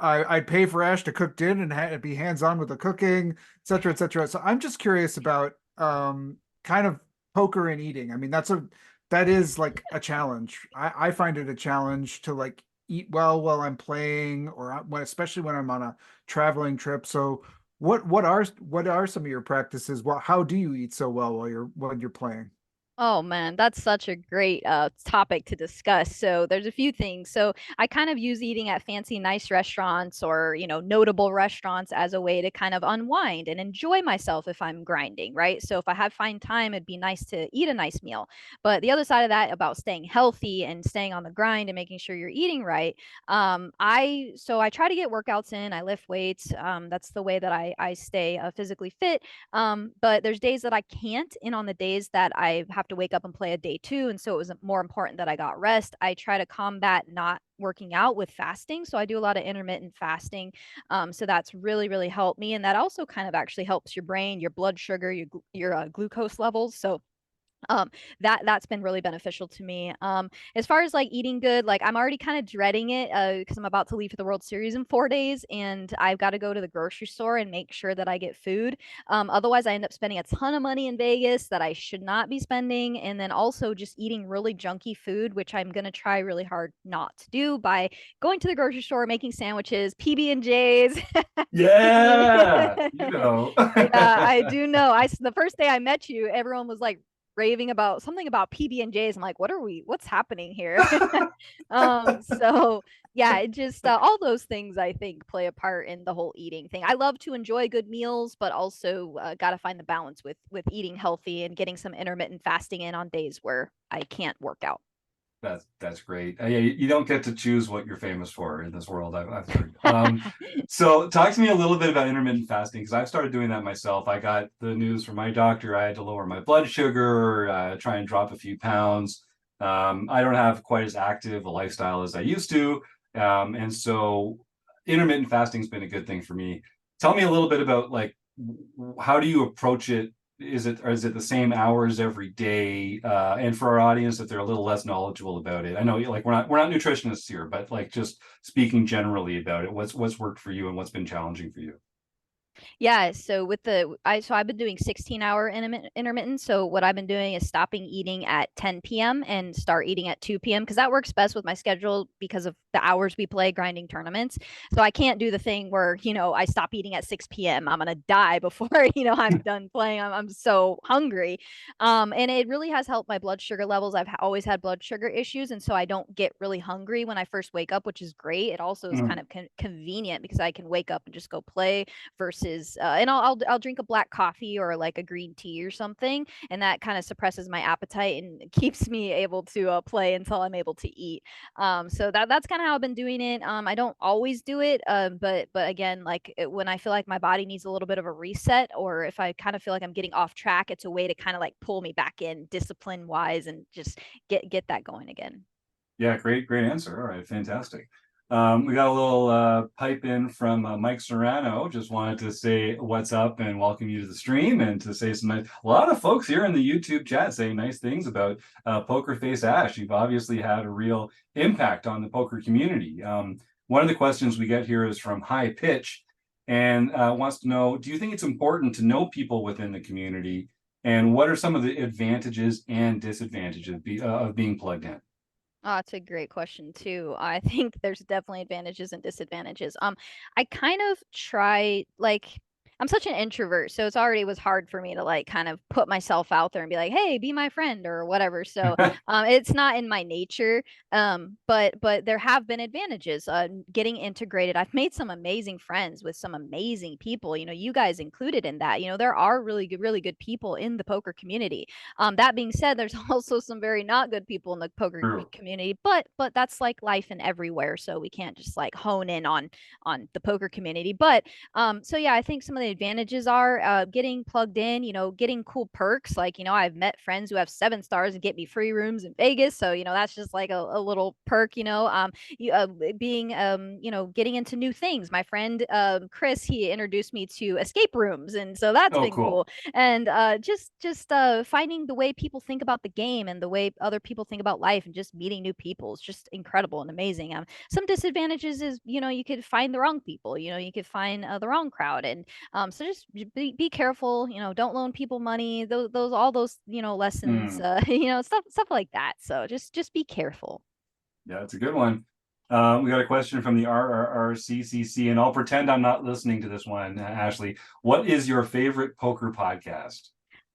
I'd pay for Ash to cook dinner and be hands-on with the cooking, et cetera, et cetera. So I'm just curious about kind of poker and eating. I mean, that is like a challenge. I find it a challenge to like eat well while I'm playing, or especially when I'm on a traveling trip. So what are some of your practices? How do you eat so well while you're playing? Oh man, that's such a great topic to discuss. So there's a few things. So I kind of use eating at fancy, nice restaurants or, notable restaurants as a way to kind of unwind and enjoy myself if I'm grinding, right? So if I have fine time, it'd be nice to eat a nice meal. But the other side of that about staying healthy and staying on the grind and making sure you're eating right. I try to get workouts in. I lift weights. That's the way that I stay physically fit. But there's days that I can't, and on the days that I have to wake up and play a day two, and so it was more important that I got rest, I try to combat not working out with fasting. So I do a lot of intermittent fasting. So that's really, really helped me. And that also kind of actually helps your brain, your blood sugar, your glucose levels. So that's been really beneficial to me. As far as like eating good, like I'm already kind of dreading it because I'm about to leave for the World Series in 4 days and I've got to go to the grocery store and make sure that I get food. Otherwise I end up spending a ton of money in Vegas that I should not be spending, and then also just eating really junky food, which I'm going to try really hard not to do by going to the grocery store, making sandwiches, PB&Js. Yeah, Yeah, I do know. The first day I met you, everyone was like raving about something about PB&Js. I'm like, what's happening here? So yeah, it just all those things I think play a part in the whole eating thing. I love to enjoy good meals, but also got to find the balance with eating healthy and getting some intermittent fasting in on days where I can't work out. That's great. Yeah, you don't get to choose what you're famous for in this world, I've heard. So talk to me a little bit about intermittent fasting, because I've started doing that myself. I got the news from my doctor. I had to lower my blood sugar, try and drop a few pounds. I don't have quite as active a lifestyle as I used to. And so intermittent fasting has been a good thing for me. Tell me a little bit about, like, how do you approach it? Is it the same hours every day? And for our audience, if they're a little less knowledgeable about it, I know, like, we're not nutritionists here, but like, just speaking generally about it, what's worked for you and what's been challenging for you? Yeah, so I've been doing 16-hour intermittent. So what I've been doing is stopping eating at 10 p.m. and start eating at 2 p.m. because that works best with my schedule because of the hours we play grinding tournaments. So I can't do the thing where, I stop eating at 6 p.m. I'm gonna die before, I'm done playing. I'm so hungry. And it really has helped my blood sugar levels. I've always had blood sugar issues, and so I don't get really hungry when I first wake up, which is great. It also is kind of convenient because I can wake up and just go play versus and I'll drink a black coffee or like a green tea or something, and that kind of suppresses my appetite and keeps me able to play until I'm able to eat. So that's kind of how I've been doing it. I don't always do it, but again, like when I feel like my body needs a little bit of a reset, or if I kind of feel like I'm getting off track, it's a way to kind of like pull me back in discipline wise and just get that going again. Yeah, great answer. All right, fantastic. We got a little pipe in from Mike Serrano. Just wanted to say what's up and welcome you to the stream, and to say a lot of folks here in the YouTube chat saying nice things about Pokerface Ash. You've obviously had a real impact on the poker community. One of the questions we get here is from High Pitch, and wants to know, do you think it's important to know people within the community, and what are some of the advantages and disadvantages of being plugged in? Oh, it's a great question too. I think there's definitely advantages and disadvantages. I kind of try, like, I'm such an introvert, so it's already was hard for me to like kind of put myself out there and be like, hey, be my friend or whatever. So it's not in my nature. But there have been advantages. Getting integrated. I've made some amazing friends with some amazing people. You guys included in that. There are really good people in the poker community. That being said, there's also some very not good people in the poker community, but that's like life and everywhere. So we can't just like hone in on the poker community. But so yeah, I think some of the advantages are getting plugged in, getting cool perks. Like, I've met friends who have 7 stars and get me free rooms in Vegas. So, that's just like a little perk, being, getting into new things. My friend Chris, he introduced me to escape rooms. And so that's been cool. And just finding the way people think about the game and the way other people think about life, and just meeting new people is just incredible and amazing. Some disadvantages is, you could find the wrong people, you could find the wrong crowd. And so just be careful, don't loan people money, all those, lessons, stuff like that. So just be careful. Yeah, it's a good one. We got a question from the RRRCCC, and I'll pretend I'm not listening to this one, Ashley. What is your favorite poker podcast?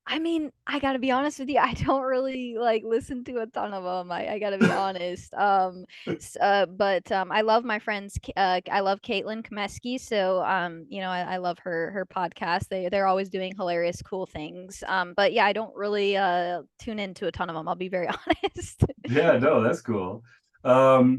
I mean, I gotta be honest with you. I don't really like listen to a ton of them. I gotta be honest. But I love my friends. I love Caitlyn Comeskey. So I love her podcast. They're always doing hilarious, cool things. But yeah, I don't really tune into a ton of them. I'll be very honest. Yeah, no, that's cool. So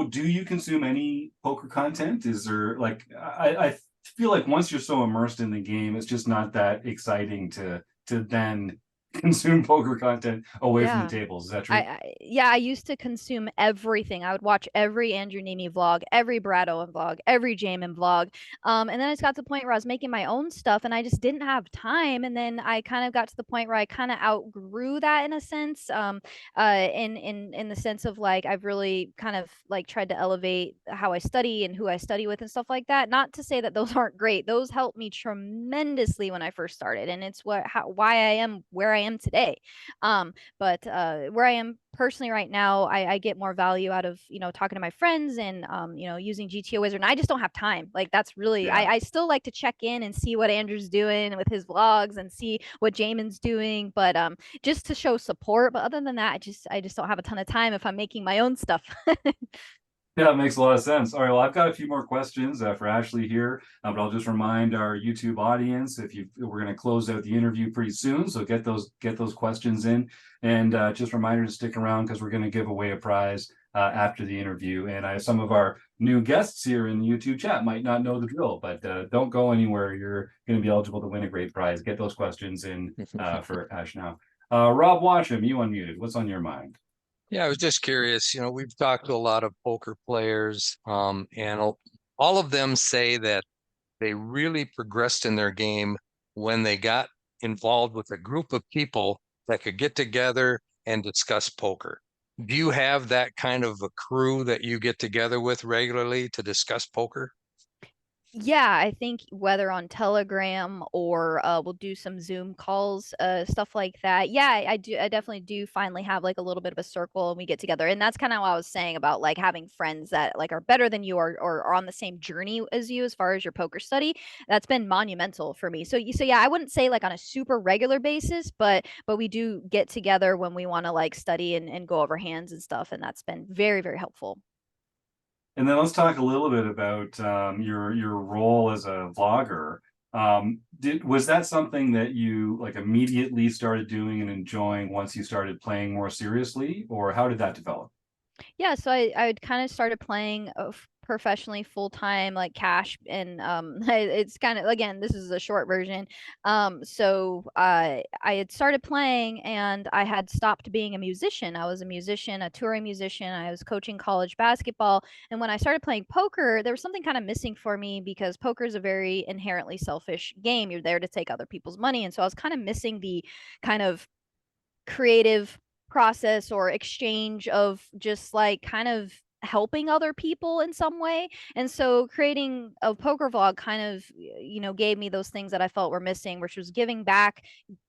do you consume any poker content? Is there, like, I feel like once you're so immersed in the game, it's just not that exciting to then consume poker content away from the tables. Is that true? I used to consume everything. I would watch every Andrew Nemi vlog, every Brad Owen vlog, every Jaman vlog. And then I just got to the point where I was making my own stuff and I just didn't have time. And then I kind of got to the point where I kind of outgrew that in a sense. In the sense of like, I've really kind of like tried to elevate how I study and who I study with and stuff like that. Not to say that those aren't great. Those helped me tremendously when I first started. And it's why I am where I am today. But where I am personally right now, I get more value out of, you know, talking to my friends and, you know, using GTO Wizard. And I just don't have time. Like, that's really, Yeah. I still like to check in and see what Andrew's doing with his vlogs and see what Jaman's doing, but just to show support. But other than that, I just don't have a ton of time if I'm making my own stuff. Yeah, it makes a lot of sense. All right, well, I've got a few more questions for Ashley here, but I'll just remind our YouTube audience we're going to close out the interview pretty soon, so get those questions in, and just a reminder to stick around because we're going to give away a prize after the interview. And some of our new guests here in the YouTube chat might not know the drill, but don't go anywhere. You're going to be eligible to win a great prize. Get those questions in for Ash now. Rob Washam, you unmuted. What's on your mind? Yeah, I was just curious. You know, we've talked to a lot of poker players, and all of them say that they really progressed in their game when they got involved with a group of people that could get together and discuss poker. Do you have that kind of a crew that you get together with regularly to discuss poker? Yeah, I think whether on Telegram or we'll do some Zoom calls, stuff like that. Yeah, I do. I definitely do finally have like a little bit of a circle and we get together. And that's kind of what I was saying about like having friends that like are better than you or are on the same journey as you as far as your poker study. That's been monumental for me. So yeah, I wouldn't say like on a super regular basis, but we do get together when we want to like study and go over hands and stuff. And that's been very, very helpful. And then let's talk a little bit about your role as a vlogger. Was that something that you like immediately started doing and enjoying once you started playing more seriously, or how did that develop? Yeah, so I kind of started playing professionally full time, like cash, and it's kind of, again, this is a short version. So I had started playing and I had stopped being a musician. I was a musician, a touring musician. I was coaching college basketball, and when I started playing poker, there was something kind of missing for me because poker is a very inherently selfish game. You're there to take other people's money, and so I was kind of missing the kind of creative process or exchange of just like kind of helping other people in some way. And so creating a poker vlog kind of, you know, gave me those things that I felt were missing, which was giving back,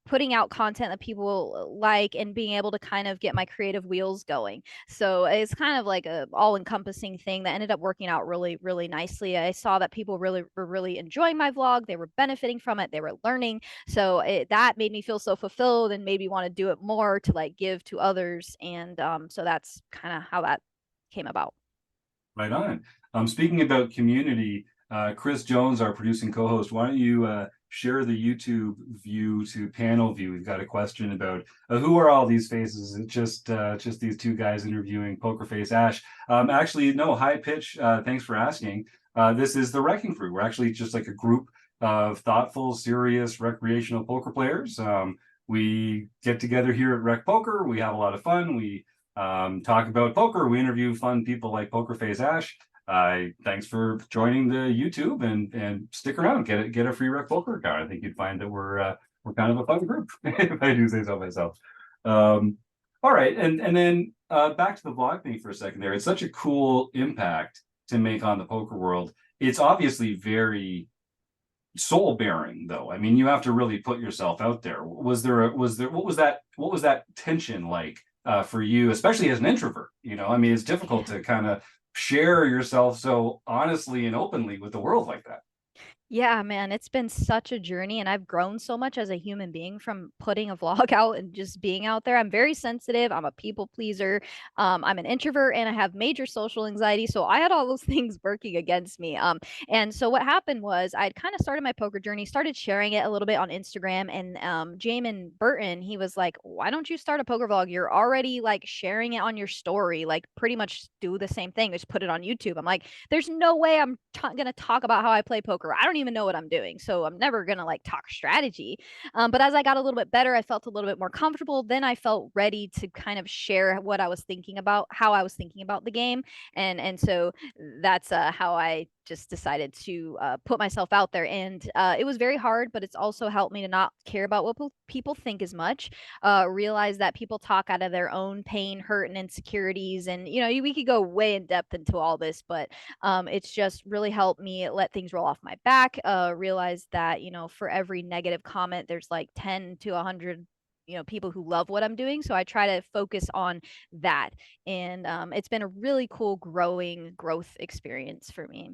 putting out content that people like, and being able to kind of get my creative wheels going. So it's kind of like a all-encompassing thing that ended up working out really, really nicely. I saw that people were really enjoying my vlog. They were benefiting from it. They were learning. So that made me feel so fulfilled and made me want to do it more to like give to others. And so that's kind of how that came about. Right on. Speaking about community, Chris Jones, our producing co-host, why don't you share the YouTube view to panel view? We've got a question about who are all these faces? Is it just these two guys interviewing Pokerface Ash? Actually, no, high pitch. Thanks for asking. This is the RECing Crew. We're actually just like a group of thoughtful, serious, recreational poker players. We get together here at Rec Poker. We have a lot of fun. We talk about poker. We interview fun people like Pokerface Ash. Thanks for joining the YouTube and stick around. Get a free Rec Poker account. I think you'd find that we're kind of a fun group, if I do say so myself. All right, and then back to the vlog thing for a second there. It's such a cool impact to make on the poker world. It's obviously very soul bearing though. I mean, you have to really put yourself out there. What was that tension like for you, especially as an introvert? You know, I mean, it's difficult to kind of share yourself so honestly and openly with the world like that. Yeah, man, it's been such a journey, and I've grown so much as a human being from putting a vlog out and just being out there. I'm very sensitive. I'm a people pleaser. I'm an introvert, and I have major social anxiety. So I had all those things working against me. And so what happened was I'd kind of started my poker journey, started sharing it a little bit on Instagram, and Jaman Burton, he was like, "Why don't you start a poker vlog? You're already like sharing it on your story, like pretty much do the same thing, just put it on YouTube." I'm like, "There's no way I'm gonna talk about how I play poker. I don't even know what I'm doing. So I'm never going to like talk strategy." But as I got a little bit better, I felt a little bit more comfortable. Then I felt ready to kind of share what I was thinking about, how I was thinking about the game. And so that's how I just decided to put myself out there. And it was very hard, but it's also helped me to not care about what people think as much. Realize that people talk out of their own pain, hurt, and insecurities. And, you know, we could go way in depth into all this, but it's just really helped me let things roll off my back. Realize that, you know, for every negative comment, there's like 10 to 100 people who love what I'm doing. So I try to focus on that. And it's been a really cool growth experience for me.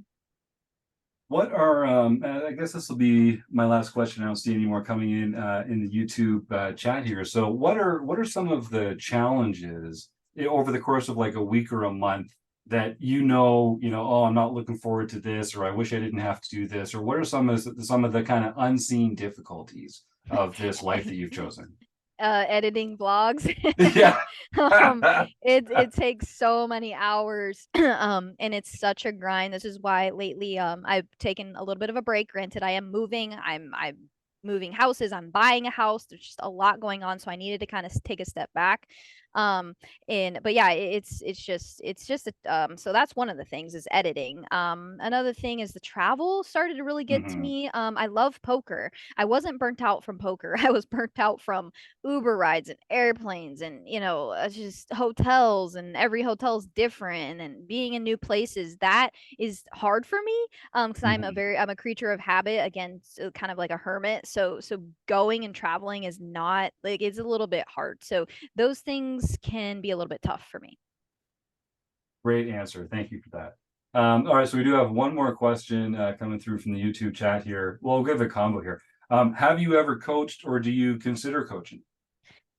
What are I guess this will be my last question. I don't see any more coming in the YouTube chat here. So what are some of the challenges over the course of like a week or a month that oh, I'm not looking forward to this, or I wish I didn't have to do this, or what are some of the kind of unseen difficulties of this life that you've chosen? Editing vlogs. Yeah. It takes so many hours, and it's such a grind. This is why lately I've taken a little bit of a break. Granted, I am moving. I'm moving houses. I'm buying a house. There's just a lot going on, so I needed to kind of take a step back. But yeah, it's just so that's one of the things is editing. Another thing is the travel started to really get to me. I love poker. I wasn't burnt out from poker. I was burnt out from Uber rides and airplanes and just hotels, and every hotel's different, and being in new places. That is hard for me because I'm a creature of habit, again, so kind of like a hermit. So going and traveling is not like, it's a little bit hard. So those things can be a little bit tough for me. Great answer. Thank you for that. All right, so we do have one more question coming through from the YouTube chat here. Well, we'll give a combo here. Have you ever coached, or do you consider coaching?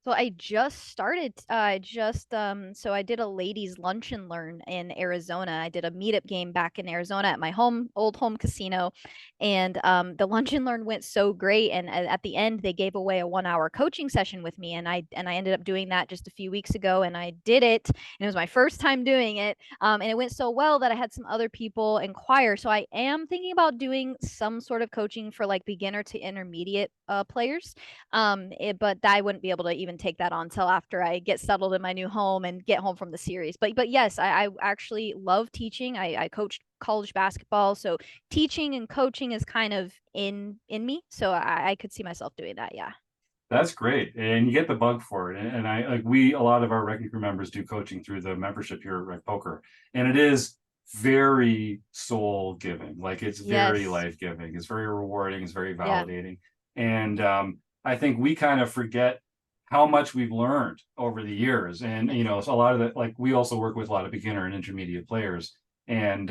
So I just started. So I did a ladies lunch and learn in Arizona. I did a meetup game back in Arizona at my old home casino, and the lunch and learn went so great. And at the end, they gave away a 1-hour coaching session with me, and I ended up doing that just a few weeks ago, and I did it, and it was my first time doing it, and it went so well that I had some other people inquire. So I am thinking about doing some sort of coaching for like beginner to intermediate players, but I wouldn't be able to even take that on until after I get settled in my new home and get home from the series. But yes, I actually love teaching. I coached college basketball, so teaching and coaching is kind of in me. So I could see myself doing that. Yeah. That's great, and you get the bug for it. And I like a lot of our RecPoker Crew members do coaching through the membership here at RecPoker, and it is very soul giving. Like, it's very life giving. It's very rewarding. It's very validating. And I think we kind of forget how much we've learned over the years. And so a lot of the, like, we also work with a lot of beginner and intermediate players, and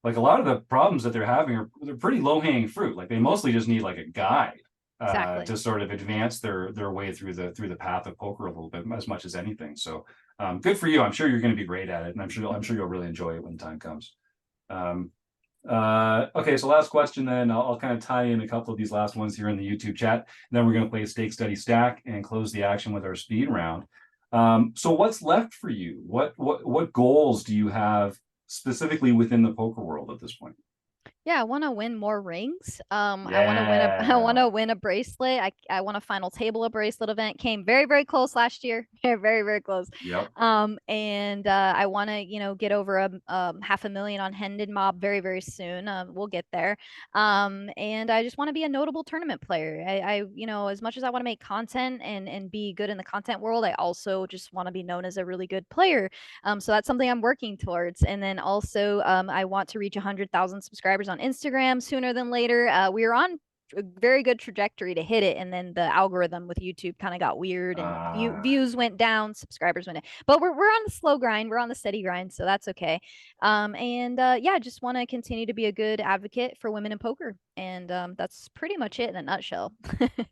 like a lot of the problems that they're having they're pretty low hanging fruit. Like, they mostly just need like a guide to sort of advance their way through the path of poker a little bit, as much as anything. So good for you. I'm sure you're going to be great at it, and I'm sure you'll really enjoy it when the time comes. Okay, so last question then. I'll kind of tie in a couple of these last ones here in the YouTube chat, and then we're going to play Stake Study Stack and close the action with our speed round. So what's left for you? What goals do you have specifically within the poker world at this point? Yeah, I want to win more rings. I want to win a bracelet. I want a final table a bracelet event. Came very, very close last year. Very, very close. Yep. And I want to, get over a $500,000 on Hendon Mob very, very soon. We'll get there. And I just want to be a notable tournament player. I as much as I want to make content and be good in the content world, I also just want to be known as a really good player. So that's something I'm working towards. And then also, I want to reach 100,000 subscribers on Instagram sooner than later. We are on a very good trajectory to hit it, and then the algorithm with YouTube kind of got weird, and views went down, subscribers went in. But we're on the slow grind, we're on the steady grind, so that's okay. Yeah, just want to continue to be a good advocate for women in poker, and that's pretty much it in a nutshell.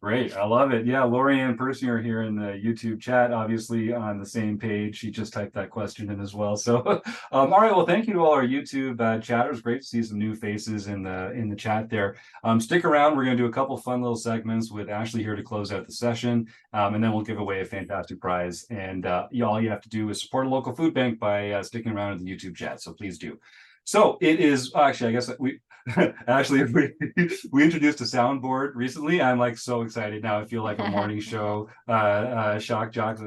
Great, I love it. Yeah, Lori Ann Persinger here in the YouTube chat, obviously on the same page. She just typed that question in as well. So, all right. Well, thank you to all our YouTube chatters. Great to see some new faces in the chat there. Stick around. We're going to do a couple fun little segments with Ashley here to close out the session, and then we'll give away a fantastic prize. And all you have to do is support a local food bank by sticking around in the YouTube chat. So please do. So it is actually, I guess we actually we introduced a soundboard recently. I'm like so excited now. I feel like a morning show shock jock.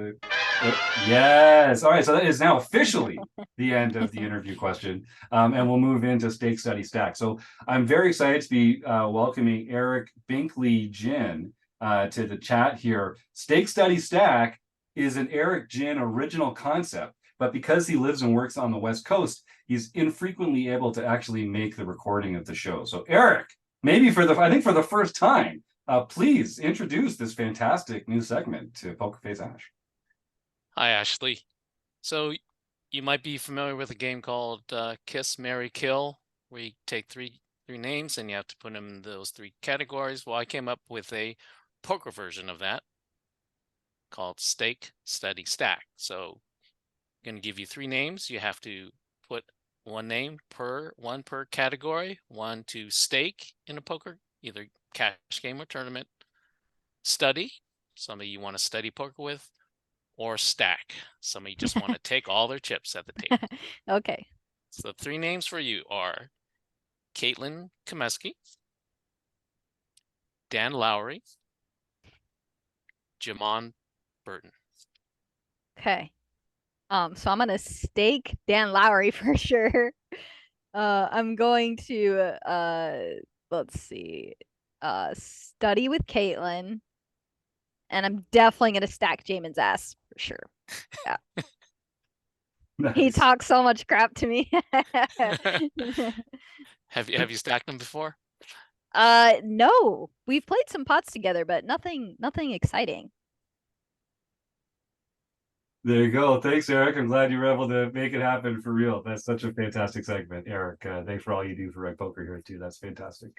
Yes. All right. So that is now officially the end of the interview question, and we'll move into Stake Study Stack. So I'm very excited to be welcoming Eric Binkley Gin to the chat here. Stake Study Stack is an Eric Gin original concept, but because he lives and works on the West Coast, he's infrequently able to actually make the recording of the show. So Eric, maybe for the first time, please introduce this fantastic new segment to Pokerface Ash. Hi, Ashley. So you might be familiar with a game called Kiss, Marry, Kill, where you take three names and you have to put them in those three categories. Well, I came up with a poker version of that called Stake, Study, Stack. So I'm going to give you three names. You have to put one name per category, one to stake in a poker, either cash game or tournament, study, somebody you want to study poker with, or stack, somebody you just want to take all their chips at the table. Okay. So the three names for you are Caitlyn Comeskey, Dan Lowery, Jaman Burton. Okay. So I'm gonna stake Dan Lowery for sure. I'm going to let's see, study with Caitlyn, and I'm definitely gonna stack Jaman's ass for sure. Yeah. He Nice. talks so much crap to me. Have you stacked them before? No. We've played some pots together, but nothing exciting. There you go. Thanks, Eric. I'm glad you were able to make it happen for real. That's such a fantastic segment, Eric. Thanks for all you do for Rec Poker here too. That's fantastic.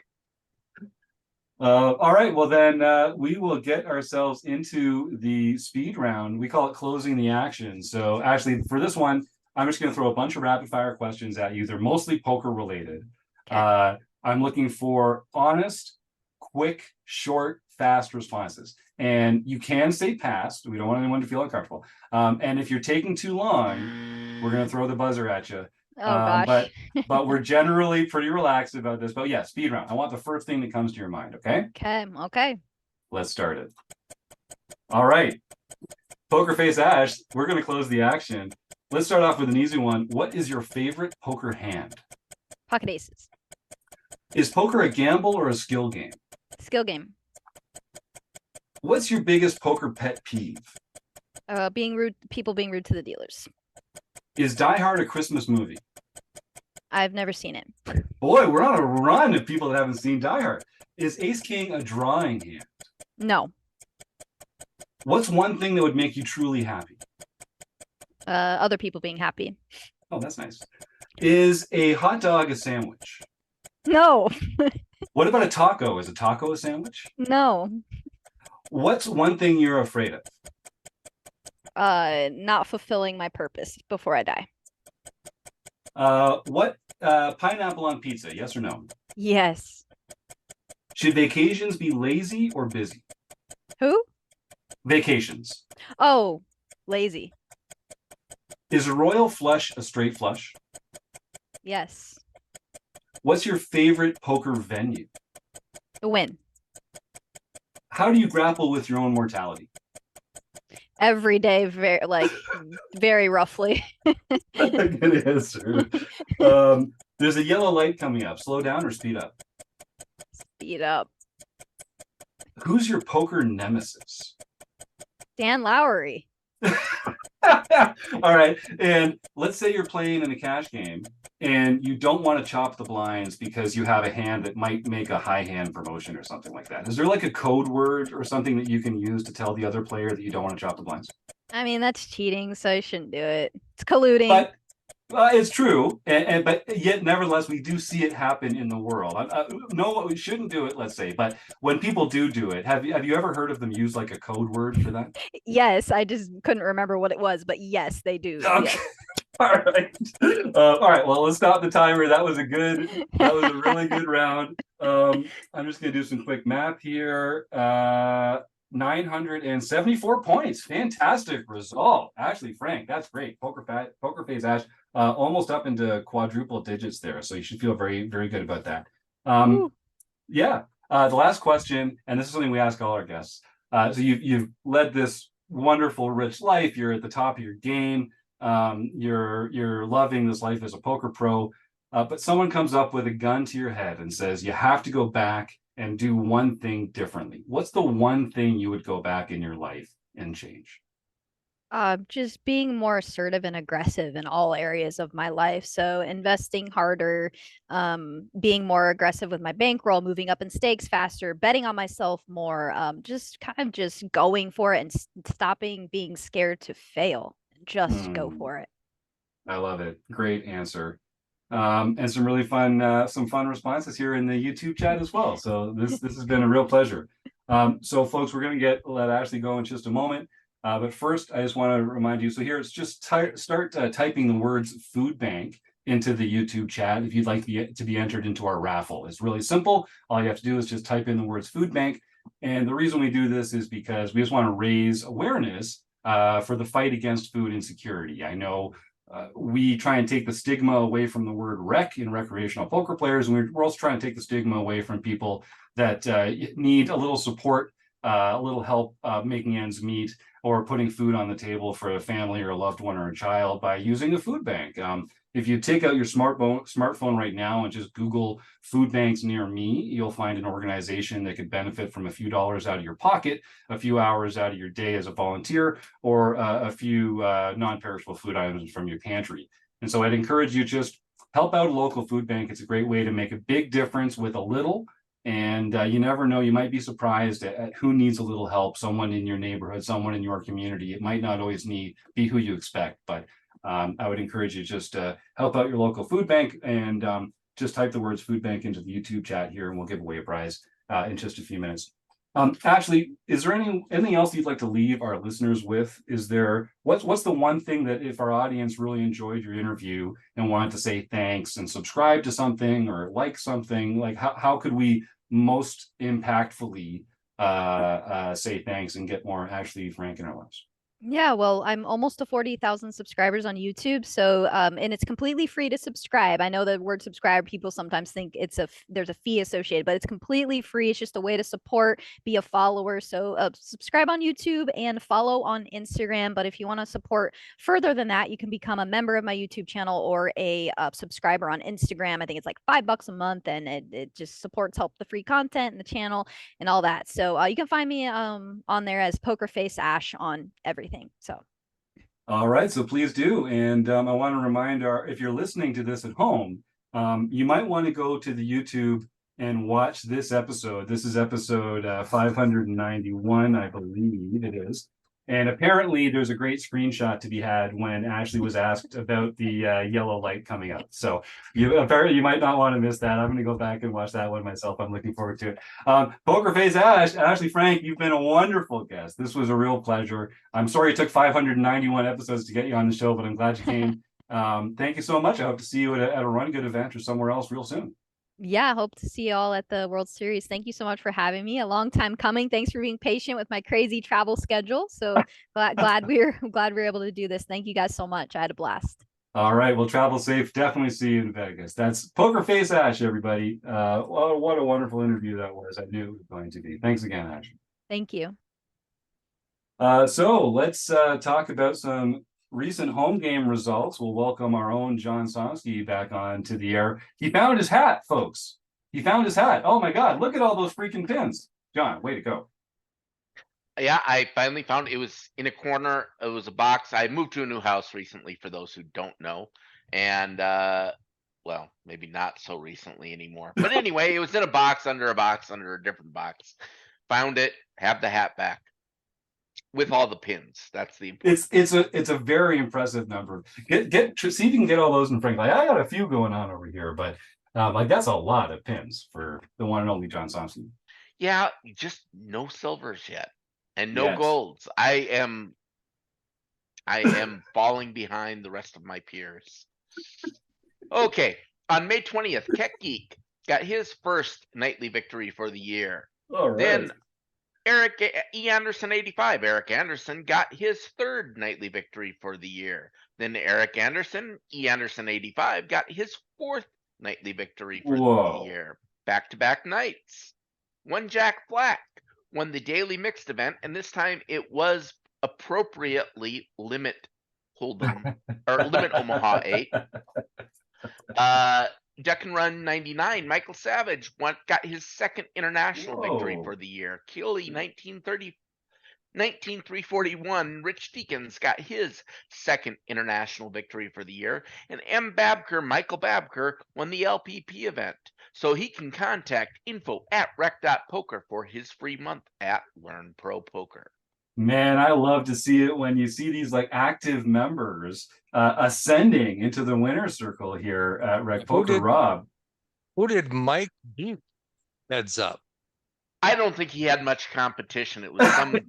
All right, well then we will get ourselves into the speed round. We call it closing the action. So actually for this one, I'm just going to throw a bunch of rapid fire questions at you. They're mostly poker related. Okay. I'm looking for honest, quick, short, fast responses. And you can say pass. We don't want anyone to feel uncomfortable. And if you're taking too long, we're going to throw the buzzer at you. Oh gosh. But we're generally pretty relaxed about this. But yeah, speed round. I want the first thing that comes to your mind. Okay. Okay. Let's start it. All right. Pokerface Ash, we're going to close the action. Let's start off with an easy one. What is your favorite poker hand? Pocket aces. Is poker a gamble or a skill game? Skill game. What's your biggest poker pet peeve? Being rude. People being rude to the dealers. Is Die Hard a Christmas movie? I've never seen it. Boy, we're on a run of people that haven't seen Die Hard. Is Ace King a drawing hand? No. What's one thing that would make you truly happy? Other people being happy. Oh, that's nice. Is a hot dog a sandwich? No. What about a taco? Is a taco a sandwich? No. What's one thing you're afraid of? Not fulfilling my purpose before I die. What pineapple on pizza? Yes or no? Yes. Should vacations be lazy or busy? Who? Vacations. Oh, lazy. Is a royal flush a straight flush? Yes. What's your favorite poker venue? The win. How do you grapple with your own mortality? Every day, very roughly. Good answer. There's a yellow light coming up. Slow down or speed up? Speed up. Who's your poker nemesis? Dan Lowery. All right. And let's say you're playing in a cash game and you don't want to chop the blinds because you have a hand that might make a high hand promotion or something like that. Is there like a code word or something that you can use to tell the other player that you don't want to chop the blinds? I mean, that's cheating, so you shouldn't do it. It's colluding. But it's true, but yet nevertheless we do see it happen in the world. No, we shouldn't do it, let's say, but when people do it, have you ever heard of them use like a code word for that? Yes, I just couldn't remember what it was, but yes, they do. Okay. Yes. All right. Well, let's stop the timer. That was a really good round. I'm just gonna do some quick math here. 974 points. Fantastic result. Actually, Frank, that's great. Pokerface Ash, almost up into quadruple digits there. So you should feel very, very good about that. Yeah. The last question, and this is something we ask all our guests. So you've led this wonderful, rich life. You're at the top of your game. You're loving this life as a poker pro. But someone comes up with a gun to your head and says you have to go back and do one thing differently. What's the one thing you would go back in your life and change? Just being more assertive and aggressive in all areas of my life. So investing harder, being more aggressive with my bankroll, moving up in stakes faster, betting on myself more, just kind of just going for it and stopping being scared to fail. Just go for it. I love it. Great answer. And some really fun responses here in the YouTube chat as well. So this has been a real pleasure. So folks, we're going to let Ashley go in just a moment. But first, I just want to remind you. So here, it's just start typing the words food bank into the YouTube chat if you'd like to be entered into our raffle. It's really simple. All you have to do is just type in the words food bank. And the reason we do this is because we just want to raise awareness for the fight against food insecurity. I know we try and take the stigma away from the word rec in recreational poker players, and we're also trying to take the stigma away from people that need a little support, a little help making ends meet, or putting food on the table for a family or a loved one or a child by using a food bank. If you take out your smartphone right now and just Google food banks near me, you'll find an organization that could benefit from a few dollars out of your pocket, a few hours out of your day as a volunteer, or a few non-perishable food items from your pantry. And so I'd encourage you just help out a local food bank. It's a great way to make a big difference with a little. And you never know, you might be surprised at who needs a little help, someone in your neighborhood, someone in your community. It might not always be who you expect, but I would encourage you just to help out your local food bank and just type the words food bank into the YouTube chat here and we'll give away a prize in just a few minutes. Ashley, is there anything else you'd like to leave our listeners with? Is there, what's the one thing that if our audience really enjoyed your interview and wanted to say thanks and subscribe to something or like something, like how could we most impactfully say thanks and get more Ashley Frank in our lives? Yeah, well, I'm almost to 40,000 subscribers on YouTube. So, and it's completely free to subscribe. I know the word subscribe, people sometimes think there's a fee associated, but it's completely free. It's just a way to support, be a follower. So subscribe on YouTube and follow on Instagram. But if you want to support further than that, you can become a member of my YouTube channel or a subscriber on Instagram. I think it's like $5 a month, and it just help the free content and the channel and all that. So you can find me on there as Pokerface Ash on everything. So all right, so please do. And I want to remind if you're listening to this at home, you might want to go to the YouTube and watch this episode. This is episode 591, I believe it is. And apparently there's a great screenshot to be had when Ashley was asked about the yellow light coming up. So apparently you might not want to miss that. I'm going to go back and watch that one myself. I'm looking forward to it. Pokerface Ash, Ashley Frank, you've been a wonderful guest. This was a real pleasure. I'm sorry it took 591 episodes to get you on the show, but I'm glad you came. Thank you so much. I hope to see you at a Run Good event or somewhere else real soon. Yeah, hope to see you all at the World Series. Thank you so much for having me. A long time coming. Thanks for being patient with my crazy travel schedule. So glad we were able to do this. Thank you guys so much. I had a blast. All right, well, travel safe. Definitely see you in Vegas. That's Pokerface Ash, everybody. Well, what a wonderful interview that was. I knew it was going to be. Thanks again, Ash. Thank you. So let's talk about some recent home game results. We'll welcome our own John Somsky back on to the air. He found his hat, folks. He found his hat. Oh my God, look at all those freaking pins. John, way to go. Yeah, I finally found it. Was in a corner. It was a box. I moved to a new house recently, for those who don't know. And well, maybe not so recently anymore. But anyway, it was in a box under a different box. Found it, have the hat back. With all the pins. That's the important. It's a very impressive number. See if you can get all those in Frank. Like I got a few going on over here, but like that's a lot of pins for the one and only John Somsky. Yeah, just no silvers yet. And no golds. I am falling behind the rest of my peers. Okay. On May 20th, Keck Geek got his first nightly victory for the year. All right. Then Eric Anderson 85. Eric Anderson got his third nightly victory for the year. Then Eric Anderson 85 got his fourth nightly victory for the year. Back-to-back nights. One Jack Black won the daily mixed event, and this time it was appropriately limit Hold'em or limit Omaha 8. Duck and Run 99, Michael Savage got his second international victory for the year. Keeley 19341, Rich Deakins got his second international victory for the year, and Michael Babker won the LPP event. So he can contact info@rec.poker for his free month at Learn Pro Poker. Man, I love to see it when you see these like active members ascending into the winner's circle here at Rec Poker. Rob, Who did Mike beat heads up? I don't think he had much competition. It was some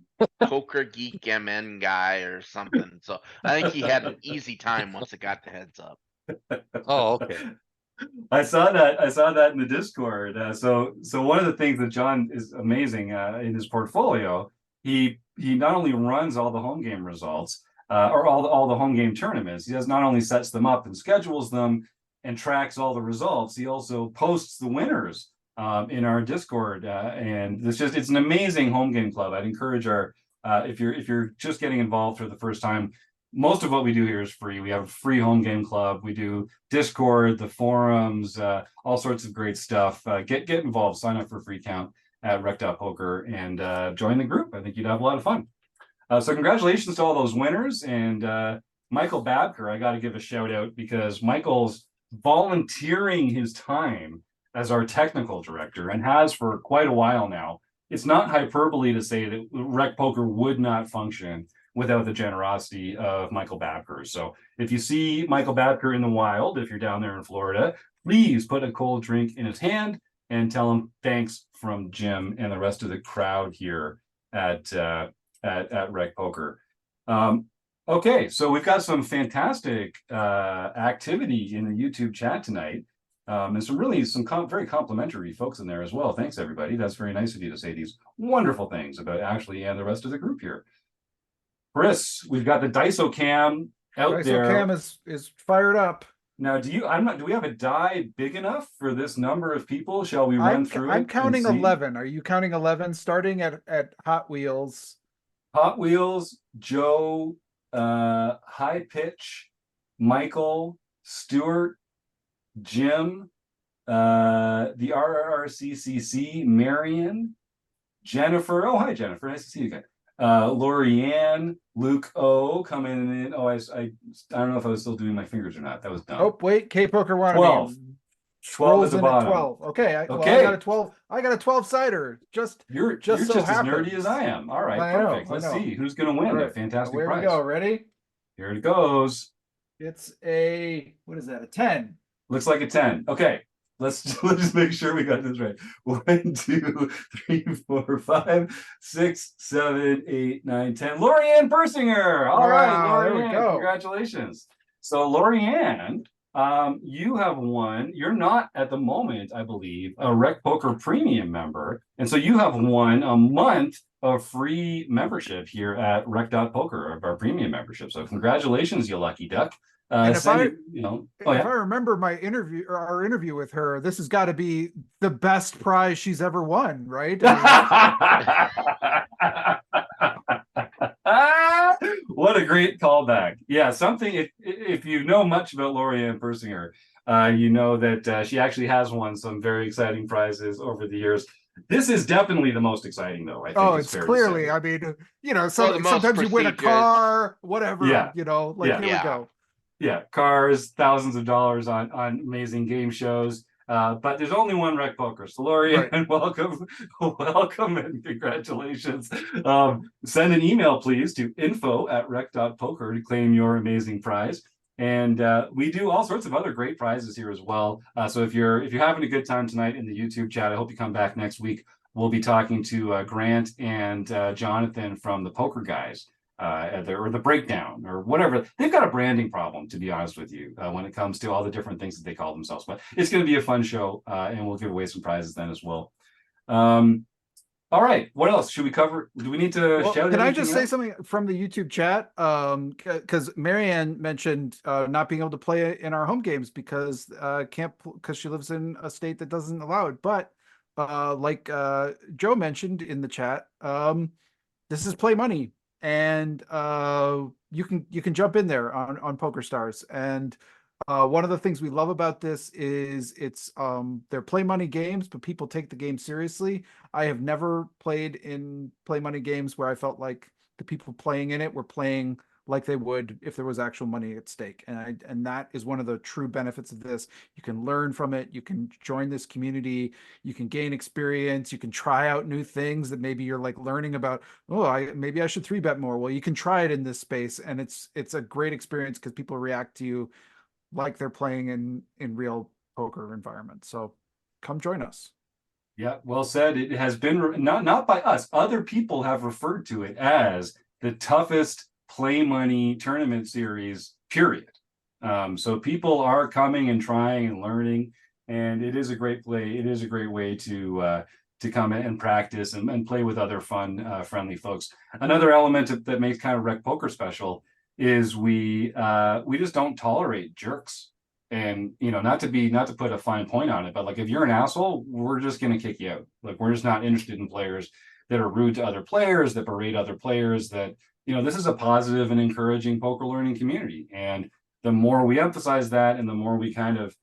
Poker Geek MN guy or something. So I think he had an easy time once it got to heads up. Oh, okay. I saw that in the Discord. So one of the things that John is amazing in his portfolio, he not only runs all the home game results or all the home game tournaments. He not only sets them up and schedules them and tracks all the results. He also posts the winners in our Discord, and it's an amazing home game club. I'd encourage our if you're just getting involved for the first time. Most of what we do here is free. We have a free home game club. We do Discord, the forums, all sorts of great stuff. Get involved. Sign up for a free account at rec.poker and join the group. I think you'd have a lot of fun. So congratulations to all those winners. And Michael Babker, I got to give a shout out because Michael's volunteering his time as our technical director and has for quite a while now. It's not hyperbole to say that Rec Poker would not function without the generosity of Michael Babker. So if you see Michael Babker in the wild, if you're down there in Florida, please put a cold drink in his hand and tell him thanks from Jim and the rest of the crowd here at Rec Poker. Okay, so we've got some fantastic activity in the YouTube chat tonight. And some very complimentary folks in there as well. Thanks, everybody. That's very nice of you to say these wonderful things about Ashley and the rest of the group here. Chris, we've got the Daiso cam out there. Daiso cam is fired up. Now, do we have a die big enough for this number of people? Shall we run through it? I'm counting 11. Are you counting 11? Starting at Hot Wheels. Hot Wheels, Joe, High Pitch, Michael, Stuart, Jim, the RRRCCC, Marion, Jennifer. Oh, hi, Jennifer. Nice to see you again. Lorianne, Luke O coming in. Oh, I don't know if I was still doing my fingers or not. That was dumb. Oh, wait, K-Poker wanted 12. 12 at the bottom. 12. Okay, I got a 12. I got a 12 cider. You're just as nerdy as I am. All right, perfect. Let's see who's going to win that fantastic prize. Here we go. Ready? Here it goes. It's what is that? A 10. Looks like a 10. Okay. Let's just make sure we got this right. 1, 2, 3, 4, 5, 6, 7, 8, 9, 10. Lorianne Persinger. All right, Lorianne. There we go. Congratulations. So Lorianne, you have won. You're not at the moment, I believe, a Rec Poker Premium member. And so you have won a month of free membership here at Rec.Poker, our premium membership. So congratulations, you lucky duck. And if I remember our interview with her, this has got to be the best prize she's ever won, right? What a great callback. Yeah, something, if you know much about Lorianne Persinger, you know that she actually has won some very exciting prizes over the years. This is definitely the most exciting, though. I think it's clearly, I mean, sometimes you win a car, whatever, here we go. Yeah, cars, thousands of dollars on amazing game shows. But there's only one Rec Poker. So Lorianne, right. welcome and congratulations. Send an email, please, to info@rec.poker to claim your amazing prize. And we do all sorts of other great prizes here as well. So if you're having a good time tonight in the YouTube chat, I hope you come back next week. We'll be talking to Grant and Jonathan from the Poker Guys. Or the breakdown or whatever. They've got a branding problem, to be honest with you, when it comes to all the different things that they call themselves. But it's going to be a fun show, and we'll give away some prizes then as well. All right, what else should we cover? Do we need to shout? Can I just say something from the YouTube chat? Because Marianne mentioned not being able to play in our home games because she lives in a state that doesn't allow it. But like Joe mentioned in the chat, this is play money. And you can jump in there on PokerStars. And one of the things we love about this is they're play money games, but people take the game seriously. I have never played in play money games where I felt like the people playing in it were playing like they would if there was actual money at stake. And that is one of the true benefits of this. You can learn from it. You can join this community. You can gain experience. You can try out new things that maybe you're like learning about. Oh, maybe I should 3-bet more. Well, you can try it in this space, and it's a great experience because people react to you like they're playing in real poker environments. So come join us. Yeah, well said. It has been not by us. Other people have referred to it as the toughest play money tournament series, period. So people are coming and trying and learning, and it is a great play. It is a great way to come in and practice and play with other fun, friendly folks. Another element that makes kind of Rec Poker special is we just don't tolerate jerks. And not to put a fine point on it, but like if you're an asshole, we're just gonna kick you out. Like we're just not interested in players that are rude to other players, that berate other players. That this is a positive and encouraging poker learning community. And the more we emphasize that, and the more we kind of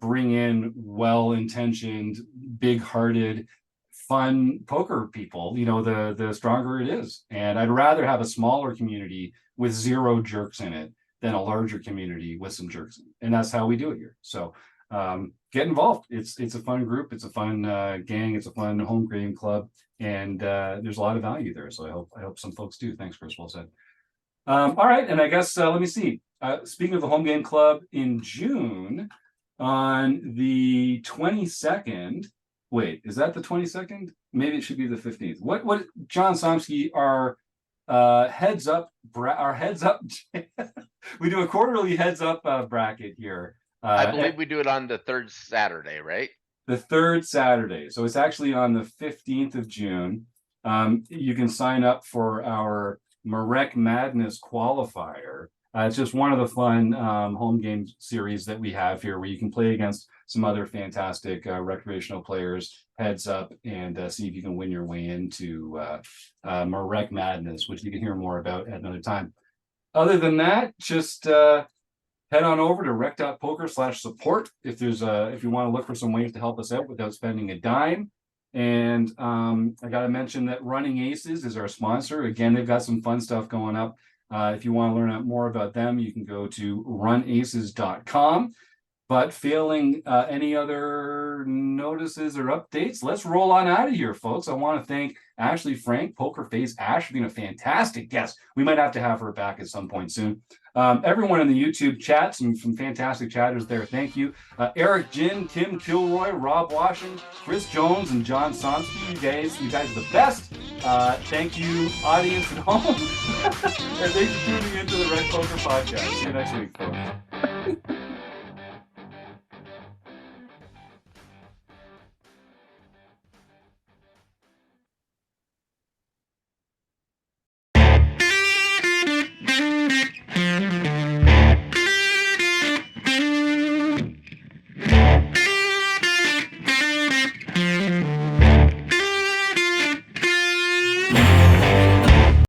bring in well-intentioned, big-hearted, fun poker people, the stronger it is. And I'd rather have a smaller community with 0 jerks in it than a larger community with some jerks in it. And that's how we do it here. So get involved. It's a fun group. It's a fun gang. It's a fun home creating club. And there's a lot of value there. So I hope some folks do. Thanks, Chris. Well said. All right. And I guess, let me see. Speaking of the home game club, in June, on the 22nd, wait, is that the 22nd? Maybe it should be the 15th. What John Somsky, our heads up, we do a quarterly heads up bracket here. I believe we do it on the 3rd Saturday, right? The 3rd Saturday. So it's actually on the 15th of June. You can sign up for our Marek Madness qualifier. It's just one of the fun home game series that we have here, where you can play against some other fantastic recreational players, heads up, and see if you can win your way into Marek Madness, which you can hear more about at another time. Other than that, just head on over to rec.poker/support if you want to look for some ways to help us out without spending a dime. And I got to mention that Running Aces is our sponsor. Again, they've got some fun stuff going up. If you want to learn more about them, you can go to runaces.com. But failing any other notices or updates, let's roll on out of here, folks. I want to thank Ashley Frank, Pokerface Ash, for being a fantastic guest. We might have to have her back at some point soon. Everyone in the YouTube chat, some fantastic chatters there. Thank you. Eric Jin, Tim Kilroy, Rob Washington, Chris Jones, and John Somsky. You guys are the best. Thank you, audience at home. And thanks for tuning into the Rec Poker Podcast. See you next week, folks.